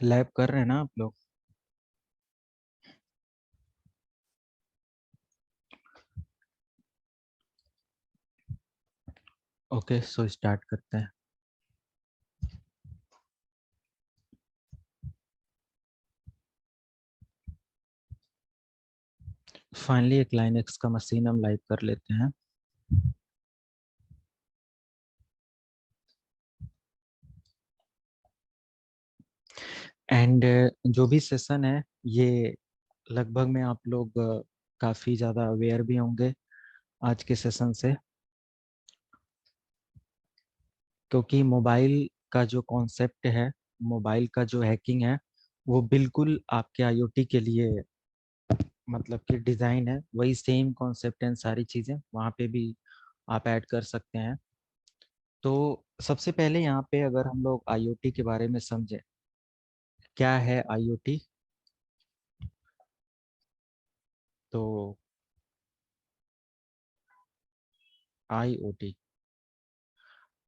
Lab कर रहे हैं ना आप लोग? ओके, सो स्टार्ट करते हैं। फाइनली एक लाइनक्स का मशीन हम लाइव कर लेते हैं। एंड जो भी सेशन है ये लगभग में आप लोग काफ़ी ज़्यादा अवेयर भी होंगे आज के सेशन से, क्योंकि मोबाइल का जो कॉन्सेप्ट है, मोबाइल का जो हैकिंग है, वो बिल्कुल आपके आईओटी के लिए मतलब कि डिज़ाइन है। वही सेम कॉन्सेप्ट एंड सारी चीज़ें वहाँ पे भी आप ऐड कर सकते हैं। तो सबसे पहले यहाँ पे अगर हम लोग आईओटी के बारे में समझें, क्या है आईओटी? तो IoT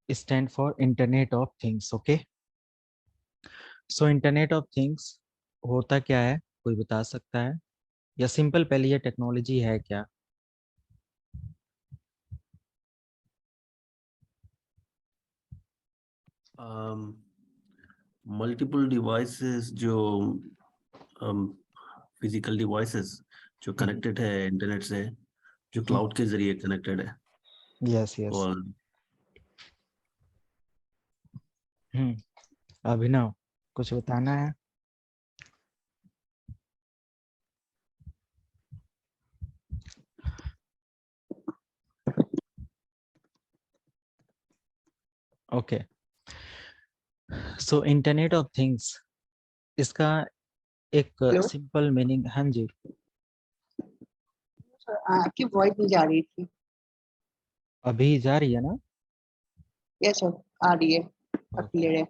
stand for internet of things. Okay, so internet of things होता क्या है, कोई बता सकता है? या सिंपल पहले ये टेक्नोलॉजी है क्या? मल्टीपल डिवाइसेस जो फिजिकल डिवाइसेस जो कनेक्टेड है इंटरनेट से, जो क्लाउड के जरिए कनेक्टेड है। Yes yes. और अभिनव, कुछ बताना है? Okay, so internet of things, इसका एक हेलो सिंपल मीनिंग। हाँ जी, सर, आपकी वॉइस नहीं जा रही थी। अभी जा रही है ना? यस सर, आ रही है, अब ओके, क्लियर है।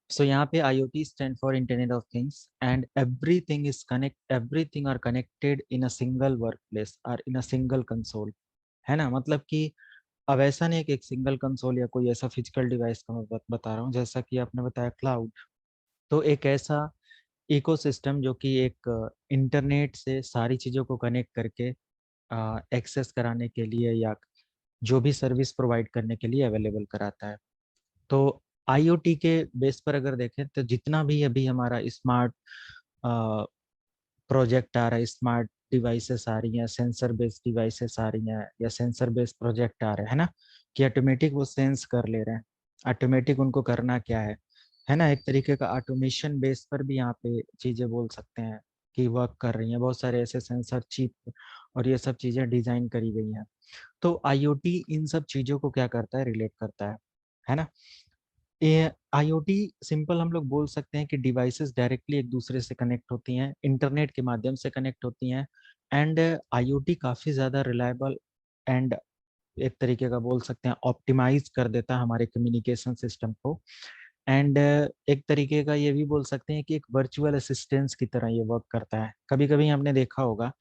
सो यहाँ पे IoT stand for internet of things and everything are connected in a single work place और इन अ सिंगल कंसोल। है ना? मतलब कि अब ऐसा नहीं है कि एक सिंगल कंसोल या कोई ऐसा फिजिकल डिवाइस का मैं बता रहा हूँ, जैसा कि आपने बताया क्लाउड। तो एक ऐसा इकोसिस्टम जो कि एक इंटरनेट से सारी चीज़ों को कनेक्ट करके एक्सेस कराने के लिए या जो भी सर्विस प्रोवाइड करने के लिए अवेलेबल कराता है। तो आईओटी के बेस पर अगर देखें तो जितना भी अभी हमारा स्मार्ट प्रोजेक्ट आ रहा है, स्मार्ट डिवाइसेस आ रही हैं, सेंसर बेस्ड डिवाइसेस आ रही हैं या सेंसर बेस्ड प्रोजेक्ट आ रहे हैं ना, कि ऑटोमेटिक वो सेंस कर ले रहे हैं। ऑटोमेटिक उनको करना क्या है ना, एक तरीके का ऑटोमेशन बेस पर भी यहाँ पे चीज़ें बोल सकते हैं कि वर्क कर रही हैं। बहुत सारे ऐसे सेंसर चिप और ये सब चीज़ें डिज़ाइन करी गई हैं। तो आईओटी इन सब चीज़ों को क्या करता है, रिलेट करता है ना। ये आईओटी सिंपल हम लोग बोल सकते हैं कि डिवाइसेस डायरेक्टली एक दूसरे से कनेक्ट होती हैं, इंटरनेट के माध्यम से कनेक्ट होती हैं। एंड आईओटी काफ़ी ज़्यादा रिलायबल एंड एक तरीके का बोल सकते हैं ऑप्टिमाइज कर देता है हमारे कम्युनिकेशन सिस्टम को। एंड एक तरीके का ये भी बोल सकते हैं कि एक वर्चुअल असिस्टेंस की तरह ये वर्क करता है। कभी कभी हमने देखा होगा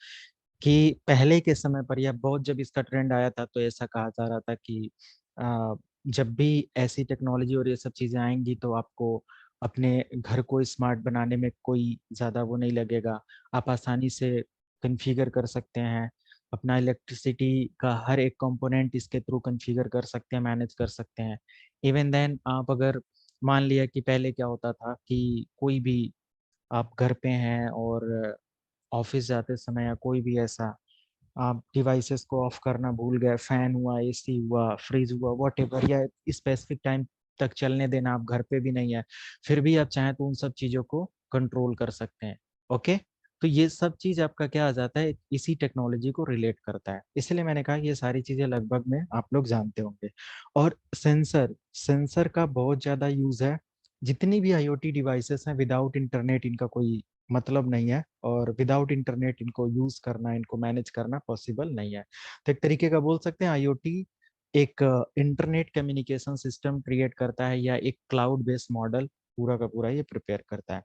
कि पहले के समय पर या बहुत जब इसका ट्रेंड आया था तो ऐसा कहा जा रहा था कि अ, जब भी ऐसी टेक्नोलॉजी और ये सब चीज़ें आएंगी तो आपको अपने घर को स्मार्ट बनाने में कोई ज़्यादा वो नहीं लगेगा। आप आसानी से कॉन्फ़िगर कर सकते हैं, अपना इलेक्ट्रिसिटी का हर एक कंपोनेंट इसके थ्रू कॉन्फ़िगर कर सकते हैं, मैनेज कर सकते हैं। इवन देन आप अगर मान लिया कि पहले क्या होता था कि कोई भी आप घर पे हैं और ऑफिस जाते समय या कोई भी ऐसा आप डिवाइसेस को ऑफ करना भूल गए, फैन हुआ, एसी हुआ, फ्रिज हुआ, व्हाटएवर, या स्पेसिफिक टाइम तक चलने देना, आप घर पे भी नहीं है, फिर भी आप चाहें तो उन सब चीज़ों को कंट्रोल कर सकते हैं। ओके, तो ये सब चीज़ आपका क्या आ जाता है, इसी टेक्नोलॉजी को रिलेट करता है। इसलिए मैंने कहा कि ये सारी चीज़ें लगभग में आप लोग जानते होंगे। और सेंसर सेंसर का बहुत ज़्यादा यूज़ है। जितनी भी आईओटी डिवाइसेस हैं, विदाउट इंटरनेट इनका कोई मतलब नहीं है, और विदाउट इंटरनेट इनको यूज करना, इनको मैनेज करना पॉसिबल नहीं है। तो एक तरीके का बोल सकते हैं आईओटी एक इंटरनेट कम्युनिकेशन सिस्टम क्रिएट करता है या एक क्लाउड बेस्ड मॉडल पूरा का पूरा ये प्रिपेयर करता है।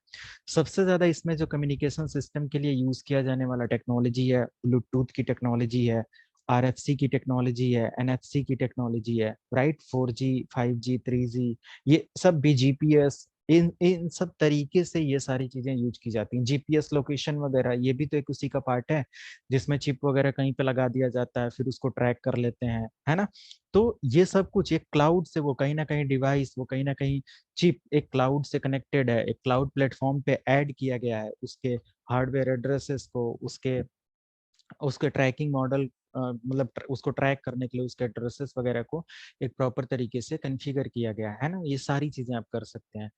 सबसे ज्यादा इसमें जो कम्युनिकेशन सिस्टम के लिए यूज किया जाने वाला टेक्नोलॉजी है, ब्लूटूथ की टेक्नोलॉजी है, आरएफसी की टेक्नोलॉजी है, एनएफसी की टेक्नोलॉजी है, राइट, 4G 5G 3G, ये सब भी जीपीएस इन इन सब तरीके से ये सारी चीजें यूज की जाती हैं। जीपीएस लोकेशन वगैरह ये भी तो एक उसी का पार्ट है, जिसमें चिप वगैरह कहीं पे लगा दिया जाता है, फिर उसको ट्रैक कर लेते हैं, है ना। तो ये सब कुछ एक क्लाउड से, वो कहीं ना कहीं डिवाइस, वो कहीं ना कहीं चिप एक क्लाउड से कनेक्टेड है, एक क्लाउड प्लेटफॉर्म पे ऐड किया गया है, उसके हार्डवेयर एड्रेसेस को, उसके उसके ट्रैकिंग मॉडल, मतलब उसको ट्रैक करने के लिए उसके एड्रेसेस वगैरह को एक प्रॉपर तरीके से कॉन्फ़िगर किया गया है ना। ये सारी चीजें आप कर सकते हैं।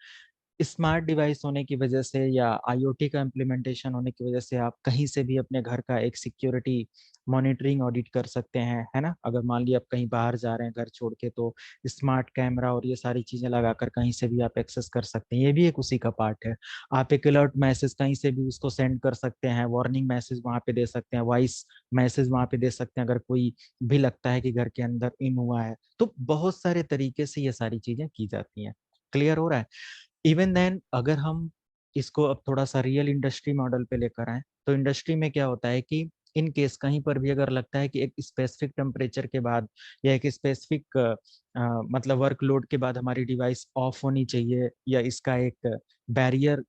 स्मार्ट डिवाइस होने की वजह से या आईओटी का इम्प्लीमेंटेशन होने की वजह से आप कहीं से भी अपने घर का एक सिक्योरिटी मॉनिटरिंग ऑडिट कर सकते हैं, है ना। अगर मान लिया आप कहीं बाहर जा रहे हैं घर छोड़ के, तो स्मार्ट कैमरा और ये सारी चीजें लगाकर कहीं से भी आप एक्सेस कर सकते हैं, ये भी एक उसी का पार्ट है। आप एक अलर्ट मैसेज कहीं से भी उसको सेंड कर सकते हैं, वार्निंग मैसेज वहां पे दे सकते हैं, वॉइस मैसेज वहां पे दे सकते हैं, अगर कोई भी लगता है कि घर के अंदर इन हुआ है। तो बहुत सारे तरीके से ये सारी चीजें की जाती हैं। क्लियर हो रहा है। इवन देन अगर हम इसको अब थोड़ा सा रियल इंडस्ट्री मॉडल पे लेकर आए, तो इंडस्ट्री में क्या होता है कि इन केस कहीं पर भी अगर लगता है कि एक स्पेसिफिक टेम्परेचर के बाद या एक स्पेसिफिक मतलब वर्कलोड के बाद हमारी डिवाइस ऑफ होनी चाहिए, या इसका एक बैरियर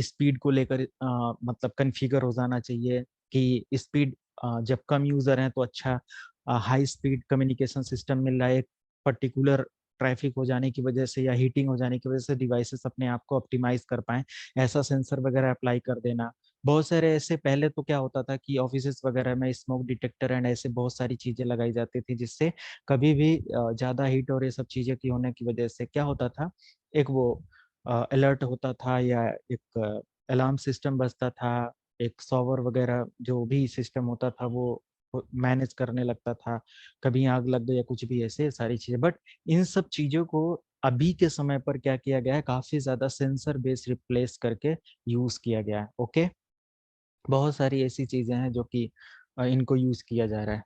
स्पीड को लेकर मतलब कन्फिगर हो जाना चाहिए कि स्पीड जब कम यूजर हैं तो अच्छा हाई स्पीड कम्युनिकेशन सिस्टम मिल रहा है, एक पर्टिकुलर ट्रैफिक हो जाने की वजह से या हीटिंग हो जाने की वजह से डिवाइसेस अपने आप को ऑप्टिमाइज कर पाए, ऐसा सेंसर वगैरह अप्लाई कर देना। बहुत सारे ऐसे, पहले तो क्या होता था कि ऑफिसेस वगैरह में स्मोक डिटेक्टर एंड ऐसे बहुत सारी चीजें लगाई जाती थी, जिससे कभी भी ज्यादा हीट और ये सब चीजें की होने की वजह से क्या होता था, एक वो अलर्ट होता था या एक अलार्म सिस्टम बजता था, एक सॉवर वगैरह जो भी सिस्टम होता था वो मैनेज करने लगता था, कभी आग लग गई या कुछ भी ऐसे सारी चीजें। बट इन सब चीजों को अभी के समय पर क्या किया गया है, काफी ज्यादा सेंसर बेस रिप्लेस करके यूज किया गया है। ओके, बहुत सारी ऐसी चीजें हैं जो कि इनको यूज किया जा रहा है,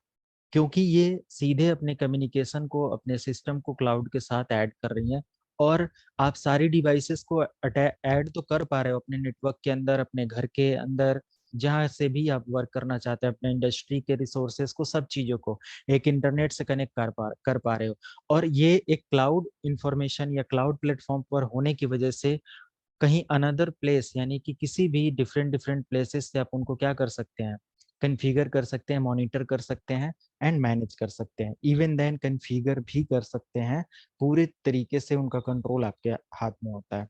क्योंकि ये सीधे अपने कम्युनिकेशन को, अपने सिस्टम को क्लाउड के साथ ऐड कर रही हैं। और आप सारी डिवाइसेस को ऐड तो कर पा रहे हो अपने नेटवर्क के अंदर, अपने घर के अंदर, जहाँ से भी आप वर्क करना चाहते हैं, अपने इंडस्ट्री के रिसोर्सेज को, सब चीज़ों को एक इंटरनेट से कनेक्ट कर पा रहे हो। और ये एक क्लाउड इंफॉर्मेशन या क्लाउड प्लेटफॉर्म पर होने की वजह से कहीं अनदर प्लेस, यानी कि किसी भी डिफरेंट डिफरेंट प्लेसेस से आप उनको क्या कर सकते हैं, कन्फिगर कर सकते हैं, मॉनिटर कर सकते हैं एंड मैनेज कर सकते हैं। इवन देन कन्फिगर भी कर सकते हैं, पूरे तरीके से उनका कंट्रोल आपके हाथ में होता है।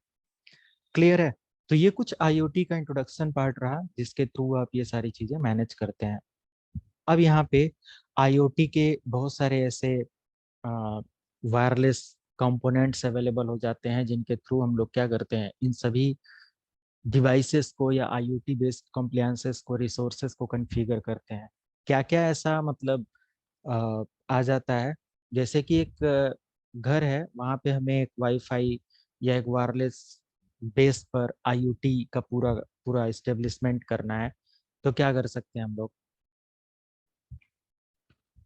क्लियर है। तो ये कुछ आईओटी का इंट्रोडक्शन पार्ट रहा, जिसके थ्रू आप ये सारी चीजें मैनेज करते हैं। अब यहाँ पे आईओटी के बहुत सारे ऐसे वायरलेस कंपोनेंट्स अवेलेबल हो जाते हैं, जिनके थ्रू हम लोग क्या करते हैं, इन सभी डिवाइसेस को या आईओटी बेस्ड कॉम्प्लायंसेस को, रिसोर्सेस को कॉन्फ़िगर करते हैं। क्या क्या ऐसा मतलब आ जाता है, जैसे कि एक घर है, वहाँ पे हमें एक वाईफाई या एक वायरलेस बेस पर आईओटी का पूरा पूरा इस्टेब्लिशमेंट करना है, तो क्या कर सकते हैं हम लोग।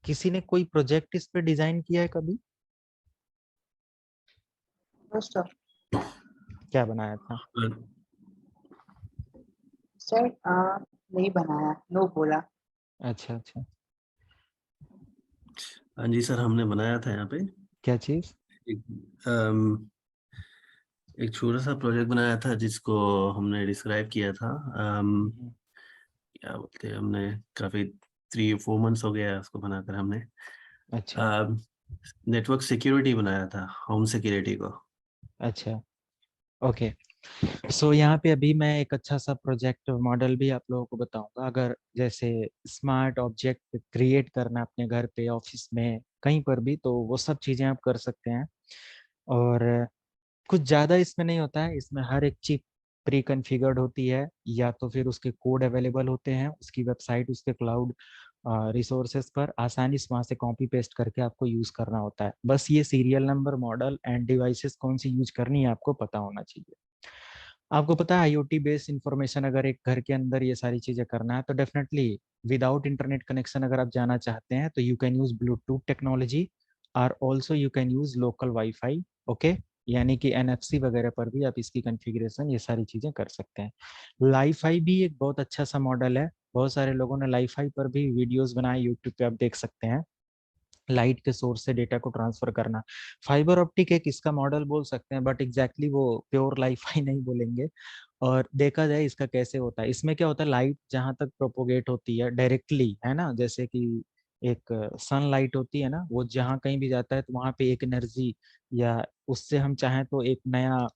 किसी ने कोई प्रोजेक्ट इस पे डिजाइन किया है कभी, सर क्या बनाया था। सर नहीं बनाया, नो बोला। अच्छा अच्छा, हाँ जी सर, हमने बनाया था यहाँ पे क्या चीज। एक छोटा सा प्रोजेक्ट बनाया था, जिसको हमने डिस्क्राइब किया था। क्या बोलते हैं, हमने काफी 3-4 मंथ्स हो गया उसको बनाकर। हमने अच्छा नेटवर्क सिक्योरिटी बनाया था, होम सिक्योरिटी को। अच्छा, ओके। सो यहाँ पे अभी मैं एक अच्छा सा प्रोजेक्ट मॉडल भी आप लोगों को बताऊंगा। अगर जैसे स्मार्ट ऑब्जेक्ट क्रिएट करना अपने घर पे, ऑफिस में, कहीं पर भी, तो वो सब चीज़ें आप कर सकते हैं। और कुछ ज़्यादा इसमें नहीं होता है, इसमें हर एक चिप प्री कॉन्फ़िगर्ड होती है, या तो फिर उसके कोड अवेलेबल होते हैं, उसकी वेबसाइट उसके क्लाउड रिसोर्सेज पर आसानी से वहाँ से कॉपी पेस्ट करके आपको यूज़ करना होता है। बस ये serial number, model end devices कौन सी यूज करनी है आपको पता होना चाहिए। आपको पता है आईओटी बेस्ड इंफॉर्मेशन अगर एक घर के अंदर ये सारी चीजें करना है, तो डेफिनेटली विदाउट इंटरनेट कनेक्शन अगर आप जाना चाहते हैं, तो you can use Bluetooth technology, और also you can use local WiFi. Okay, यानी कि एनएफसी वगैरह पर भी आप इसकी कॉन्फ़िगरेशन ये सारी चीजें कर सकते हैं। लाईफाई भी एक बहुत अच्छा सा मॉडल है, बहुत सारे लोगों ने लाईफाई पर भी वीडियोस बनाए, यूट्यूब पे आप देख सकते हैं। लाइट के सोर्स से डेटा को ट्रांसफर करना। फाइबर ऑप्टिक एक इसका मॉडल बोल सकते हैं, बट एग्जैक्टली वो प्योर लाईफाई नहीं बोलेंगे। और देखा जाए इसका कैसे होता है, इसमें क्या होता है, लाइट जहां तक प्रोपोगेट होती है डायरेक्टली, है ना, जैसे कि एक सनलाइट होती है ना, वो जहाँ कहीं भी जाता है तो वहां पे एक एनर्जी, या उससे हम चाहें तो एक नया,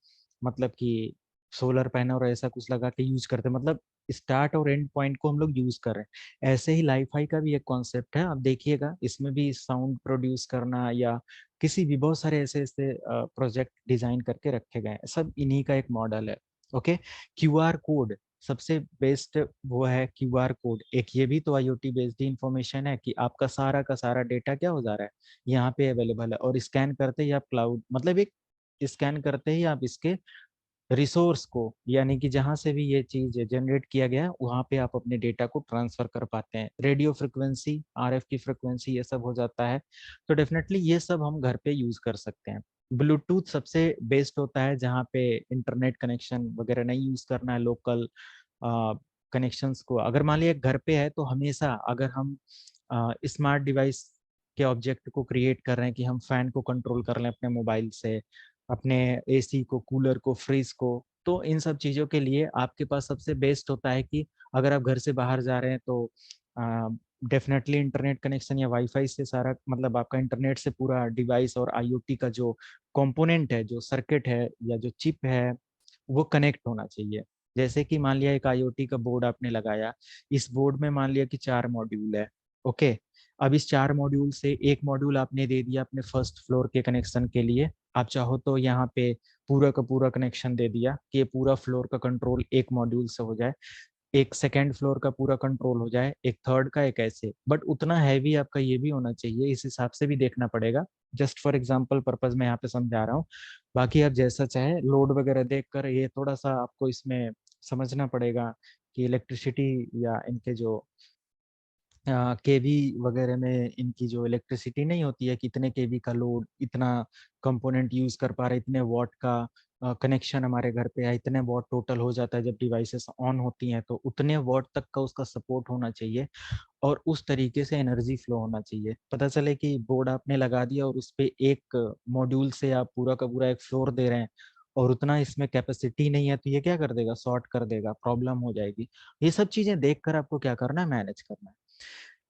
मतलब कि सोलर पैनल और ऐसा कुछ लगा के यूज करते हैं, मतलब स्टार्ट और एंड पॉइंट को हम लोग यूज कर रहे हैं। ऐसे ही लाईफाई का भी एक कॉन्सेप्ट है, आप देखिएगा इसमें भी साउंड प्रोड्यूस करना या किसी भी, बहुत सारे ऐसे ऐसे प्रोजेक्ट डिजाइन करके रखे गए हैं, सब इन्हीं का एक मॉडल है। ओके, क्यूआर कोड सबसे बेस्ट वो है, क्यूआर कोड एक, ये भी तो आईओटी बेस्ड इंफॉर्मेशन है कि आपका सारा का सारा डेटा क्या हो जा रहा है, यहाँ पे अवेलेबल है, और स्कैन करते ही आप क्लाउड, मतलब एक स्कैन करते ही आप इसके रिसोर्स को, यानी कि जहां से भी ये चीज जनरेट किया गया है वहां पे आप अपने डेटा को ट्रांसफर कर पाते हैं। रेडियो फ्रिक्वेंसी, आरएफ की फ्रिक्वेंसी, ये सब हो जाता है। तो डेफिनेटली ये सब हम घर पे यूज कर सकते हैं। ब्लूटूथ सबसे बेस्ट होता है जहाँ पे इंटरनेट कनेक्शन वगैरह नहीं यूज करना है, लोकल कनेक्शंस को। अगर मान लिया घर पे है तो हमेशा अगर हम स्मार्ट डिवाइस के ऑब्जेक्ट को क्रिएट कर रहे हैं कि हम फैन को कंट्रोल कर लें अपने मोबाइल से, अपने एसी को, कूलर को, फ्रिज को, तो इन सब चीज़ों के लिए आपके पास सबसे बेस्ट होता है कि अगर आप घर से बाहर जा रहे हैं तो डेफिनेटली इंटरनेट कनेक्शन या वाईफाई से सारा, मतलब आपका इंटरनेट से पूरा डिवाइस और आईओटी का जो कंपोनेंट है, जो सर्किट है या जो चिप है, वो कनेक्ट होना चाहिए। जैसे कि मान लिया एक आईओटी का बोर्ड आपने लगाया, इस बोर्ड में मान लिया कि 4 मॉड्यूल है। ओके, अब इस 4 मॉड्यूल से एक मॉड्यूल आपने दे दिया अपने फर्स्ट फ्लोर के कनेक्शन के लिए, आप चाहो तो यहाँ पे पूरा का पूरा कनेक्शन दे दिया कि ये पूरा फ्लोर का कंट्रोल एक मॉड्यूल से हो जाए, एक सेकेंड फ्लोर का पूरा कंट्रोल हो जाए, एक थर्ड का, एक ऐसे। बट उतना हैवी आपका ये भी होना चाहिए, इस हिसाब से भी देखना पड़ेगा। जस्ट फॉर एग्जांपल पर्पज में यहाँ पे समझा रहा हूँ, बाकी आप जैसा चाहे लोड वगैरह देख कर, ये थोड़ा सा आपको इसमें समझना पड़ेगा कि इलेक्ट्रिसिटी या इनके जो केवी वगैरह में इनकी जो इलेक्ट्रिसिटी नहीं होती है, कितने केवी का लोड, इतना कंपोनेंट यूज कर पा रहे, इतने वॉट का कनेक्शन हमारे घर पे है, इतने वॉट टोटल हो जाता है जब डिवाइसेस ऑन होती हैं, तो उतने वॉट तक का उसका सपोर्ट होना चाहिए, और उस तरीके से एनर्जी फ्लो होना चाहिए। पता चले कि बोर्ड आपने लगा दिया और उस पे एक मॉड्यूल से आप पूरा का पूरा एक फ्लोर दे रहे हैं और उतना इसमें कैपेसिटी नहीं है, तो ये क्या कर देगा, शॉर्ट कर देगा, प्रॉब्लम हो जाएगी। ये सब चीजें देखकर आपको क्या करना है, मैनेज करना है।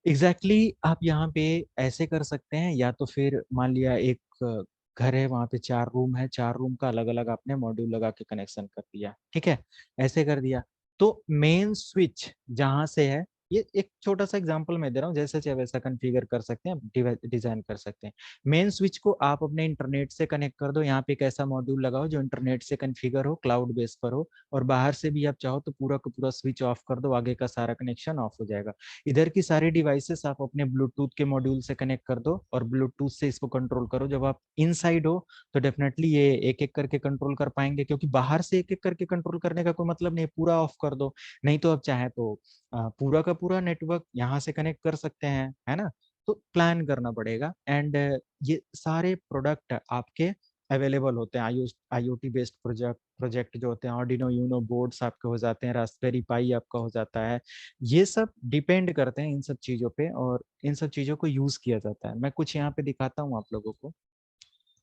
एग्जैक्टली exactly, आप यहाँ पे ऐसे कर सकते हैं, या तो फिर मान लिया एक घर है, वहां पे 4 रूम है, 4 रूम का अलग अलग आपने मॉड्यूल लगा के कनेक्शन कर दिया, ठीक है, ऐसे कर दिया। तो मेन स्विच जहां से है, ये एक छोटा सा एग्जांपल मैं दे रहा हूँ, जैसे चाहे वैसा कॉन्फ़िगर कर सकते हैं, डिजाइन कर सकते हैं। मेन स्विच को आप अपने इंटरनेट से कनेक्ट कर दो, यहाँ पे एक ऐसा मॉड्यूल लगाओ जो इंटरनेट से कॉन्फ़िगर हो, क्लाउड बेस पर हो, और बाहर से भी आप चाहो तो पूरा का पूरा स्विच ऑफ कर दो, आगे का सारा कनेक्शन ऑफ हो जाएगा। इधर की सारी डिवाइसेस आप अपने ब्लूटूथ के मॉड्यूल से कनेक्ट कर दो और ब्लूटूथ से इसको कंट्रोल करो। जब आप इनसाइड हो तो डेफिनेटली ये एक एक करके कंट्रोल कर पाएंगे, क्योंकि बाहर से एक एक करके कंट्रोल करने का कोई मतलब नहीं, पूरा ऑफ कर दो। नहीं तो आप चाहे तो पूरा का पूरा नेटवर्क यहाँ से कनेक्ट कर सकते हैं, है ना। तो प्लान करना पड़ेगा, एंड ये सारे प्रोडक्ट आपके अवेलेबल होते हैं। आईओटी बेस्ड प्रोजेक्ट जो होते हैं, आर्डिनो यूनो बोर्ड्स आपके हो जाते हैं, रास्पबेरी पाई आपका हो जाता है। ये सब डिपेंड करते हैं इन सब चीज़ों पे, और इन सब चीज़ों को यूज़ किया जाता है। मैं कुछ यहाँ पे दिखाता हूँ आप लोगों को,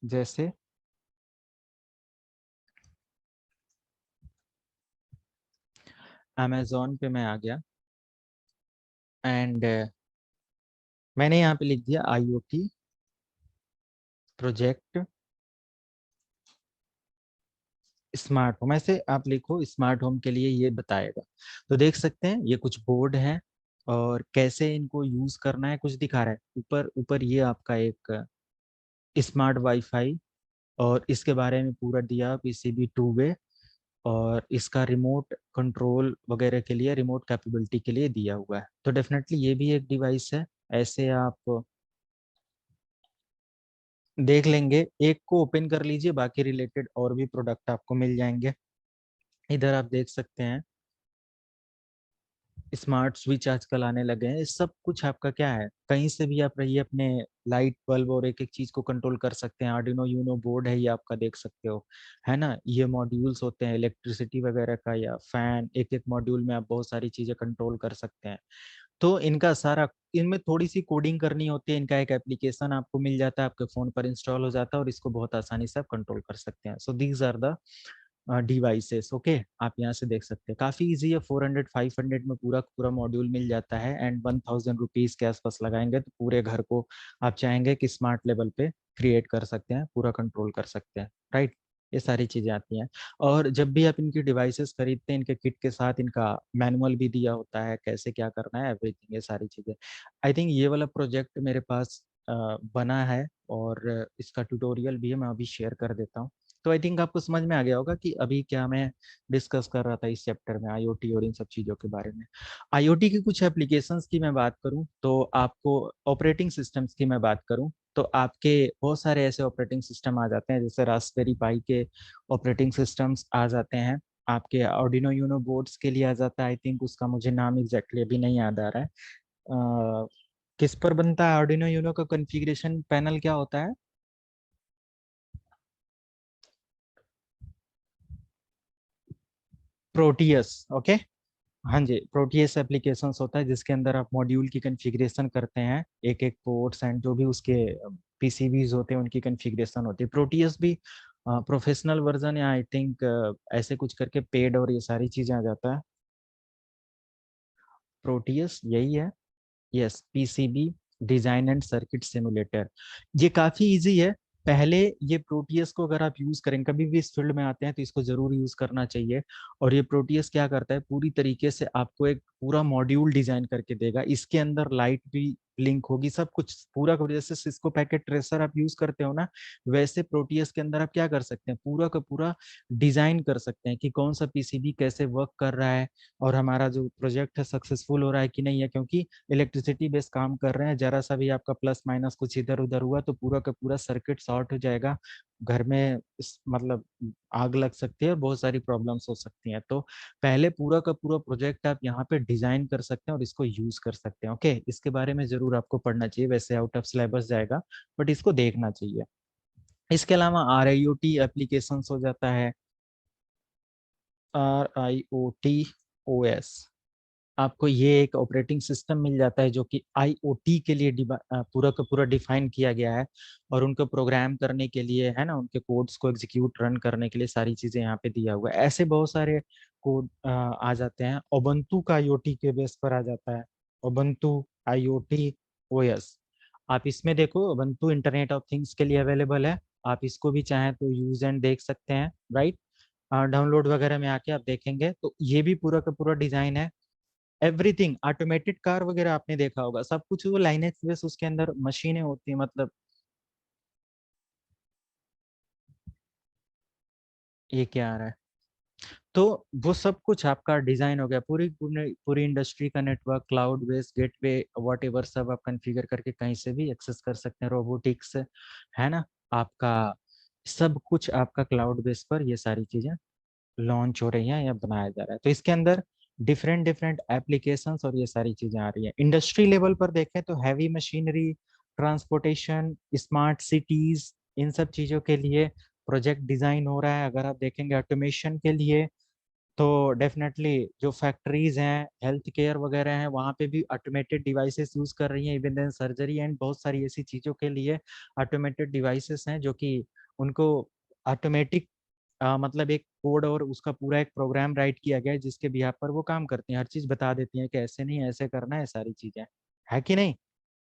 जैसे अमेजोन पे मैं आ गया, एंड मैंने यहाँ पे लिख दिया आईओटी प्रोजेक्ट स्मार्ट होम। ऐसे आप लिखो स्मार्ट होम के लिए, ये बताएगा। तो देख सकते हैं ये कुछ बोर्ड है, और कैसे इनको यूज करना है कुछ दिखा रहा है। ऊपर ऊपर ये आपका एक स्मार्ट वाईफाई, और इसके बारे में पूरा दिया, पीसीबी 2 वे, और इसका रिमोट कंट्रोल वगैरह के लिए, रिमोट कैपेबिलिटी के लिए दिया हुआ है। तो डेफिनेटली ये भी एक डिवाइस है। ऐसे आप देख लेंगे, एक को ओपन कर लीजिए, बाकी रिलेटेड और भी प्रोडक्ट आपको मिल जाएंगे। इधर आप देख सकते हैं स्मार्ट स्विच आजकल आने लगे हैं। सब कुछ आपका क्या है, कहीं से भी आप रहिए, अपने लाइट बल्ब और एक एक चीज को कंट्रोल कर सकते हैं। आर्डिनो यूनो बोर्ड है ये आपका, देख सकते हो, है ना। ये मॉड्यूल्स होते हैं इलेक्ट्रिसिटी वगैरह का, या फैन, एक एक मॉड्यूल में आप बहुत सारी चीजें कंट्रोल कर सकते हैं। तो इनका सारा, इनमें थोड़ी सी कोडिंग करनी होती है, इनका एक एप्लीकेशन आपको मिल जाता है, आपके फोन पर इंस्टॉल हो जाता है और इसको बहुत आसानी से आप कंट्रोल कर सकते हैं। So these are the devices. Okay, आप यहाँ से देख सकते हैं, काफी इजी है। 400 500 में पूरा पूरा मॉड्यूल मिल जाता है एंड 1000 रुपीज के आसपास लगाएंगे तो पूरे घर को आप चाहेंगे कि स्मार्ट लेवल पे क्रिएट कर सकते हैं, पूरा कंट्रोल कर सकते हैं, राइट। ये सारी चीजें आती हैं। और जब भी आप इनकी डिवाइसेस खरीदते हैं, इनके किट के साथ इनका मैनुअल भी दिया होता है, कैसे क्या करना है, एवरीथिंग, ये सारी चीजें। आई थिंक ये वाला प्रोजेक्ट मेरे पास बना है और इसका ट्यूटोरियल भी है, मैं अभी शेयर कर देता हूँ। तो आई थिंक आपको समझ में आ गया होगा कि अभी क्या मैं डिस्कस कर रहा था इस चैप्टर में, आईओटी और इन सब चीज़ों के बारे में। आईओटी की कुछ एप्लीकेशंस की मैं बात करूं तो आपको, ऑपरेटिंग सिस्टम्स की मैं बात करूं तो आपके बहुत सारे ऐसे ऑपरेटिंग सिस्टम आ जाते हैं, जैसे रास्पबेरी पाई के ऑपरेटिंग सिस्टम्स आ जाते हैं, आपके आर्डिनो यूनो बोर्ड्स के लिए आ जाता है। आई थिंक उसका मुझे नाम एग्जैक्टली अभी नहीं याद आ रहा है। किस पर बनता है आर्डिनो यूनो का कॉन्फ़िगरेशन पैनल, क्या होता है? प्रोटियस। ओके, हाँ जी, प्रोटियस एप्लीकेशंस होता है जिसके अंदर आप मॉड्यूल की कॉन्फ़िगरेशन करते हैं, एक एक पोर्ट्स एंड जो भी उसके पीसीबीज होते हैं उनकी कॉन्फ़िगरेशन होती है। प्रोटियस भी प्रोफेशनल वर्जन या आई थिंक ऐसे कुछ करके पेड और ये सारी चीजें आ जाता है। प्रोटियस यही है, yes, PCB design and circuit simulator. ये काफी इजी है। पहले ये प्रोटियस को अगर आप यूज करें, कभी भी इस फील्ड में आते हैं तो इसको जरूर यूज करना चाहिए। और ये प्रोटियस क्या करता है, पूरी तरीके से आपको एक पूरा मॉड्यूल डिजाइन करके देगा, इसके अंदर लाइट भी लिंक होगी, सब कुछ पूरा का, जैसे सिस्को पैकेट ट्रेसर आप यूज करते हो ना, वैसे प्रोटियस के अंदर आप क्या कर सकते हैं, पूरा का पूरा डिजाइन कर सकते हैं कि कौन सा पीसीबी कैसे वर्क कर रहा है और हमारा जो प्रोजेक्ट है सक्सेसफुल हो रहा है कि नहीं है। क्योंकि इलेक्ट्रिसिटी बेस काम कर रहे हैं, जरा सा भी आपका प्लस माइनस कुछ इधर उधर हुआ तो पूरा का पूरा सर्किट शॉर्ट हो जाएगा, घर में मतलब आग लग सकती है और बहुत सारी प्रॉब्लम्स हो सकती हैं। तो पहले पूरा का पूरा प्रोजेक्ट आप यहाँ पे डिजाइन कर सकते हैं और इसको यूज कर सकते हैं। ओके, इसके बारे में जरूर आपको पढ़ना चाहिए, वैसे आउट ऑफ सिलेबस जाएगा बट इसको देखना चाहिए। इसके अलावा RIoT एप्लीकेशंस हो जाता है, RIoT OS। आपको ये एक ऑपरेटिंग सिस्टम मिल जाता है जो कि आईओटी के लिए पूरा का पूरा डिफाइन किया गया है और उनको प्रोग्राम करने के लिए, है ना, उनके कोड्स को एग्जीक्यूट रन करने के लिए सारी चीजें यहाँ पे दिया हुआ है। ऐसे बहुत सारे कोड आ जाते हैं। ओबंतु का आईओटी के बेस पर आ जाता है, ओबंतु आईओटी ओएस। आप इसमें देखो, ओबंतु इंटरनेट ऑफ थिंग्स के लिए अवेलेबल है, आप इसको भी चाहें तो यूज एंड देख सकते हैं, राइट। डाउनलोड वगैरह में आके आप देखेंगे तो ये भी पूरा का पूरा डिजाइन है। एवरीथिंग ऑटोमेटेड कार वगैरह आपने देखा होगा, सब कुछ वो लाइनेज बेस उसके अंदर मशीनें होती है, मतलब ये क्या आ रहा है, तो वो सब कुछ आपका डिजाइन हो गया। पूरी पूरी पूरी इंडस्ट्री का network, cloud based gateway what ever, सब आप कॉन्फ़िगर करके कहीं से भी एक्सेस कर सकते हैं। रोबोटिक्स, है ना, आपका सब कुछ आपका क्लाउड बेस पर ये सारी चीजें लॉन्च हो रही हैं या बनाया जा रहा है। तो इसके अंदर डिफरेंट डिफरेंट एप्लीकेशंस और ये सारी चीजें आ रही हैं। इंडस्ट्री लेवल पर देखें तो heavy machinery, transportation, smart cities, इन सब चीजों के लिए प्रोजेक्ट डिजाइन हो रहा है। अगर आप देखेंगे ऑटोमेशन के लिए तो डेफिनेटली जो फैक्ट्रीज हैं, हेल्थ केयर वगैरह हैं, वहाँ पे भी ऑटोमेटेड डिवाइसेस यूज कर रही हैं, इवन देन सर्जरी एंड बहुत सारी ऐसी चीज़ों के लिए ऑटोमेटेड डिवाइसेस हैं जो कि उनको ऑटोमेटिक, मतलब एक कोड और उसका पूरा एक प्रोग्राम राइट किया गया है जिसके बिहाफ पर वो काम करती हैं, हर चीज़ बता देती हैं कि ऐसे नहीं ऐसे करना है, सारी चीज़ें, है कि नहीं।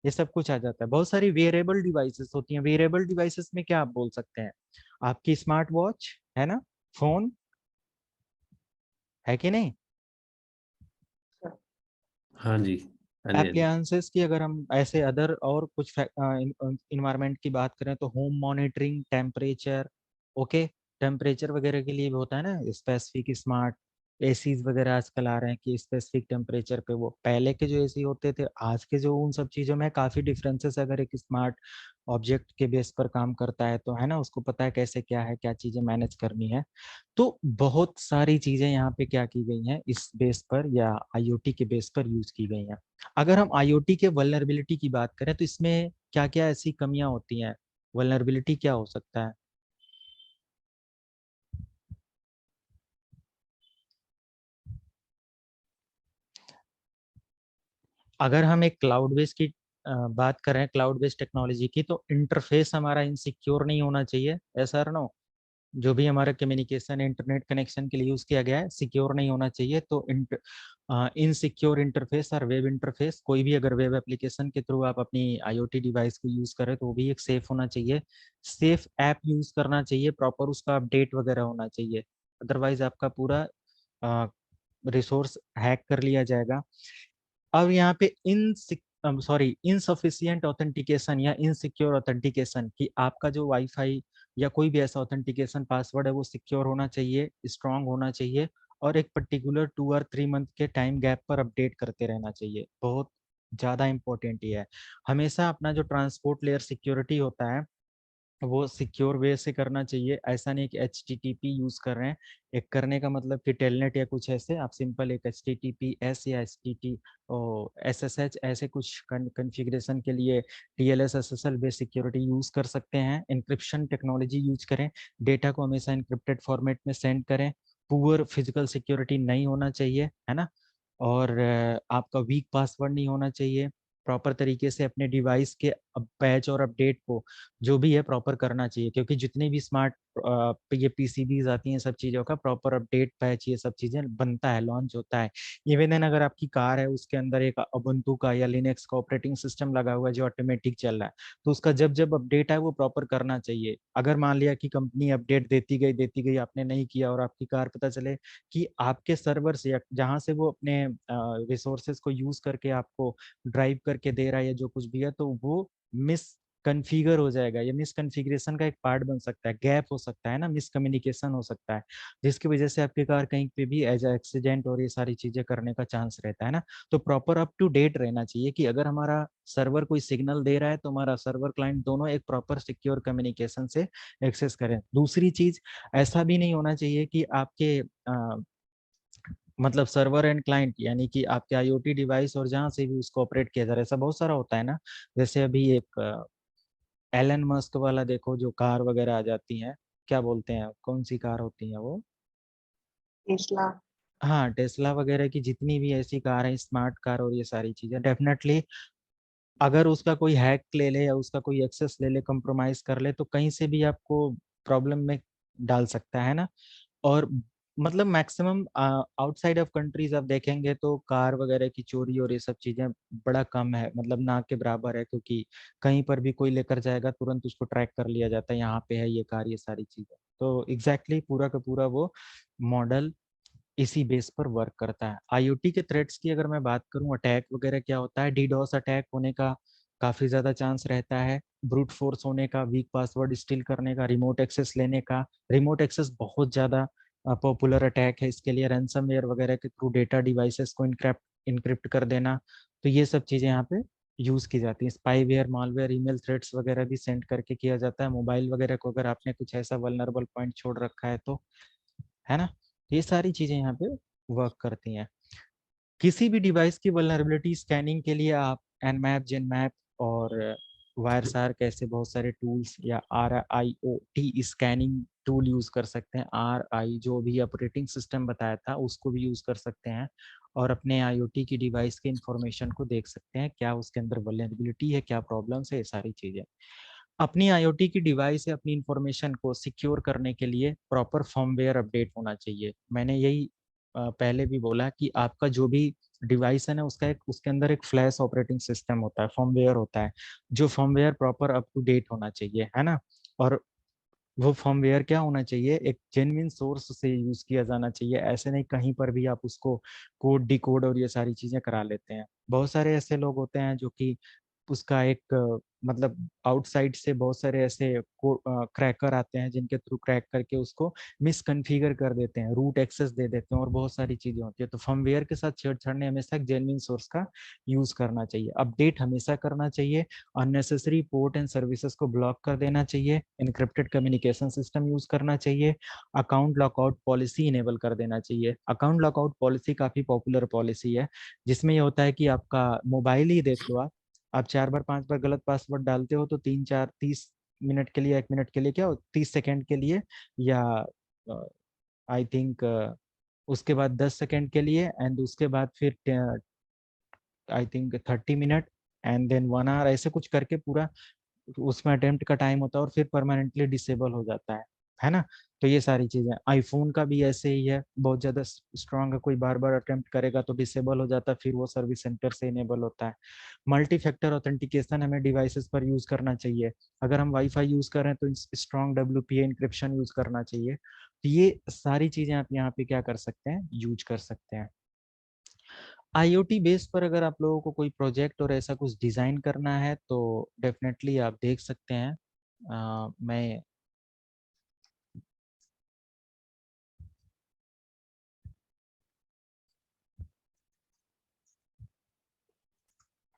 ये सब कुछ आ जाता है। बहुत सारी वेयरेबल डिवाइसेस होती हैं। वेयरेबल डिवाइसेस में क्या आप बोल सकते हैं, आपकी स्मार्ट वॉच, है ना, फोन, है कि नहीं। हाँ जी, हाँ जी, हाँ जी। एप्लियंसेस की अगर हम ऐसे अदर और कुछ इन्वायरमेंट की बात करें तो home monitoring, temperature, okay, temperature वगैरह के लिए भी होता है ना स्पेसिफिक स्मार्ट एसीज वगैरह आजकल आ रहे हैं कि स्पेसिफिक टेम्परेचर पे। वो पहले के जो एसी होते थे, आज के जो, उन सब चीज़ों में काफ़ी डिफरेंसेस। अगर एक स्मार्ट ऑब्जेक्ट के बेस पर काम करता है तो, है ना, उसको पता है कैसे क्या है, क्या चीज़ें मैनेज करनी है। तो बहुत सारी चीज़ें यहाँ पे क्या की गई हैं, इस बेस पर या आईओटी के बेस पर यूज की गई हैं। अगर हम आईओटी के वल्नरेबिलिटी की बात करें तो इसमें क्या क्या ऐसी कमियां होती हैं, वल्नरेबिलिटी क्या हो सकता है। अगर हम एक क्लाउड बेस्ड की बात कर रहे हैं, क्लाउड बेस्ड टेक्नोलॉजी की, तो इंटरफेस हमारा इनसिक्योर नहीं होना चाहिए, ऐसा नो। जो भी हमारा कम्युनिकेशन इंटरनेट कनेक्शन के लिए यूज किया गया है, सिक्योर नहीं होना चाहिए। तो इनसिक्योर इंटरफेस और वेब इंटरफेस, कोई भी अगर वेब एप्लीकेशन के थ्रू आप अपनी आईओटी डिवाइस को यूज करें तो वो भी एक सेफ होना चाहिए, सेफ ऐप यूज करना चाहिए, प्रॉपर उसका अपडेट वगैरह होना चाहिए, अदरवाइज आपका पूरा रिसोर्स हैक कर लिया जाएगा। अब यहाँ पे इनसफिशियंट ऑथेंटिकेशन या इनसिक्योर ऑथेंटिकेशन, कि आपका जो वाईफाई या कोई भी ऐसा ऑथेंटिकेशन पासवर्ड है वो सिक्योर होना चाहिए, स्ट्रांग होना चाहिए, और एक पर्टिकुलर 2 और 3 मंथ के टाइम गैप पर अपडेट करते रहना चाहिए। बहुत ज़्यादा इंपॉर्टेंट ये है। हमेशा अपना जो ट्रांसपोर्ट लेयर सिक्योरिटी होता है वो सिक्योर वे से करना चाहिए। ऐसा नहीं कि HTTP यूज कर रहे हैं, एक करने का मतलब कि टेलनेट या कुछ ऐसे, आप सिंपल एक HTTPS या SSH ऐसे कुछ कॉन्फ़िगरेशन के लिए TLS SSL based security use कर सकते हैं। इंक्रिप्शन टेक्नोलॉजी यूज करें, डेटा को हमेशा इंक्रिप्टेड फॉर्मेट में सेंड करें, पुअर फिजिकल सिक्योरिटी नहीं होना चाहिए, है ना। और आपका वीक पासवर्ड नहीं होना चाहिए। प्रॉपर तरीके से अपने डिवाइस के पैच और अपडेट को जो भी है प्रॉपर करना चाहिए, क्योंकि जितनी भी स्मार्ट ये PCBs आती हैं, सब चीज़ों का प्रॉपर अपडेट पैच ये सब चीज़ें बनता है, लॉन्च होता है। इवन देन अगर आपकी कार है उसके अंदर एक उबुंटू का या लिनक्स का ऑपरेटिंग सिस्टम लगा हुआ है जो ऑटोमेटिक चल रहा है, तो उसका जब जब अपडेट है वो प्रॉपर करना चाहिए। अगर मान लिया कि कंपनी अपडेट देती गई, आपने नहीं किया और आपकी कार पता चले कि आपके सर्वर से या जहाँ से वो अपने रिसोर्सेज को यूज करके आपको ड्राइव करके दे रहा है या जो कुछ भी है, तो वो मिस कन्फिगर हो जाएगा। ये मिसकन्फिगरेशन का एक पार्ट बन सकता है, गैप हो सकता है ना, मिसकम्युनिकेशन हो सकता है, जिसकी वजह से आपकी कार कहीं पे भी एज एक्सीडेंट और ये सारी चीजें करने का चांस रहता है ना। तो प्रॉपर अप टू डेट रहना चाहिए कि अगर हमारा सर्वर कोई सिग्नल दे रहा है तो हमारा सर्वर क्लाइंट दोनों एक प्रॉपर सिक्योर कम्युनिकेशन से एक्सेस करें। दूसरी चीज, ऐसा भी नहीं होना चाहिए कि आपके मतलब सर्वर एंड क्लाइंट, यानी कि आपके IoT डिवाइस और जहाँ से भी उसको ऑपरेट किया जा रहा है, ऐसा बहुत सारा होता है ना। जैसे अभी एक एलन मस्क वाला देखो, जो कार वगैरह आ जाती हैं, क्या बोलते हैं, कौन सी कार होती है वो, टेस्ला। हाँ टेस्ला वगैरह की जितनी भी ऐसी कार है, स्मार्ट कार और ये सारी चीजें, डेफिनेटली अगर उसका कोई हैक ले ले या उसका कोई एक्सेस ले ले, कंप्रोमाइज कर ले, तो कहीं से भी आपको प्रॉब्लम में डाल सकता है ना। और मतलब मैक्सिमम आउटसाइड ऑफ कंट्रीज आप देखेंगे तो कार वगैरह की चोरी और ये सब चीजें बड़ा कम है, मतलब ना के बराबर है, क्योंकि कहीं पर भी कोई लेकर जाएगा तुरंत उसको ट्रैक कर लिया जाता है, यहाँ पे है ये कार, ये सारी चीजें। तो एग्जैक्टली पूरा का पूरा वो मॉडल इसी बेस पर वर्क करता है। IoT के थ्रेट्स की अगर मैं बात करूं, अटैक वगैरह क्या होता है, डीडोस अटैक होने का काफी ज्यादा चांस रहता है, ब्रूट फोर्स होने का, वीक पासवर्ड स्टील करने का, रिमोट एक्सेस लेने का। रिमोट एक्सेस बहुत ज्यादा पॉपुलर अटैक है, इसके लिए रैंसमवेयर वगैरह के थ्रू डेटा डिवाइसेस को इनक्रिप्ट कर देना। तो ये सब चीजें यहाँ पे यूज की जाती है। स्पाईवेयर, मालवेयर, ईमेल थ्रेट्स वगैरह भी सेंड करके किया जाता है। मोबाइल वगैरह को अगर आपने कुछ ऐसा वल्नरेबल पॉइंट छोड़ रखा है तो, है ना। ये सारी चीजें यहाँ पे वर्क करती हैं। किसी भी डिवाइस की वल्नरेबिलिटी स्कैनिंग के लिए आप Nmap, Genmap और वायरसार्क ऐसे बहुत सारे टूल्स या RIoT स्कैनिंग टूल यूज कर सकते हैं। RI जो भी ऑपरेटिंग सिस्टम बताया था उसको भी यूज कर सकते हैं, और अपने IoT की डिवाइस के इंफॉर्मेशन को देख सकते हैं, क्या उसके अंदर वल्नरेबिलिटी है, क्या प्रॉब्लम्स है, ये सारी चीजें। अपनी IoT की डिवाइस से अपनी इंफॉर्मेशन को सिक्योर करने के लिए प्रॉपर फर्मवेयर अपडेट होना चाहिए। मैंने यही पहले भी बोला कि आपका जो भी डिवाइस है ना, उसके अंदर एक फ्लैश ऑपरेटिंग सिस्टम होता है, फर्मवेयर होता है, जो firmware proper up to date होना चाहिए, है ना। और वो फर्मवेयर क्या होना चाहिए, एक जेन्युइन सोर्स से यूज किया जाना चाहिए। ऐसे नहीं कहीं पर भी आप उसको कोड डिकोड और ये सारी चीजें करा लेते हैं। बहुत सारे ऐसे लोग होते हैं जो कि उसका एक मतलब आउटसाइड से बहुत सारे ऐसे क्रैकर आते हैं जिनके थ्रू क्रैक करके उसको मिसकन्फिगर कर देते हैं, रूट एक्सेस दे देते हैं और बहुत सारी चीजें होती है। तो फर्मवेयर के साथ छेड़छाड़ ने हमेशा एक जेन्युइन सोर्स का यूज करना चाहिए, अपडेट हमेशा करना चाहिए, अननेसेसरी पोर्ट एंड सर्विसेज को ब्लॉक कर देना चाहिए, इनक्रिप्टेड कम्युनिकेशन सिस्टम यूज करना चाहिए, अकाउंट लॉकआउट पॉलिसी इनेबल कर देना चाहिए। अकाउंट लॉकआउट पॉलिसी काफी पॉपुलर पॉलिसी है, जिसमें ये होता है कि आपका मोबाइल ही देख लो, आप 4 बार 5 बार गलत पासवर्ड डालते हो तो 3 4 30 मिनट के लिए, 1 मिनट के लिए, क्या 30 सेकेंड के लिए, या आई थिंक उसके बाद 10 सेकेंड के लिए, एंड उसके बाद फिर I think 30 minute and then 1 hour, ऐसे कुछ करके पूरा उसमें अटेम्प्ट का टाइम होता है और फिर परमानेंटली डिसेबल हो जाता है ना। तो ये सारी चीजें, आईफोन का भी ऐसे ही है, बहुत ज्यादा स्ट्रांग है, कोई बार बार अटेम्प्ट करेगा तो डिसेबल हो जाता है, फिर वो सर्विस सेंटर से इनेबल होता है। मल्टी फैक्टर ऑथेंटिकेशन हमें डिवाइसेस पर यूज करना चाहिए। अगर हम वाईफाई यूज कर रहे हैं तो स्ट्रॉन्ग WPA इंक्रिप्शन यूज करना चाहिए। तो ये सारी चीजें आप यहाँ पे क्या कर सकते हैं, यूज कर सकते हैं। IoT बेस पर अगर आप लोगों को कोई प्रोजेक्ट और ऐसा कुछ डिजाइन करना है तो डेफिनेटली आप देख सकते हैं। मैं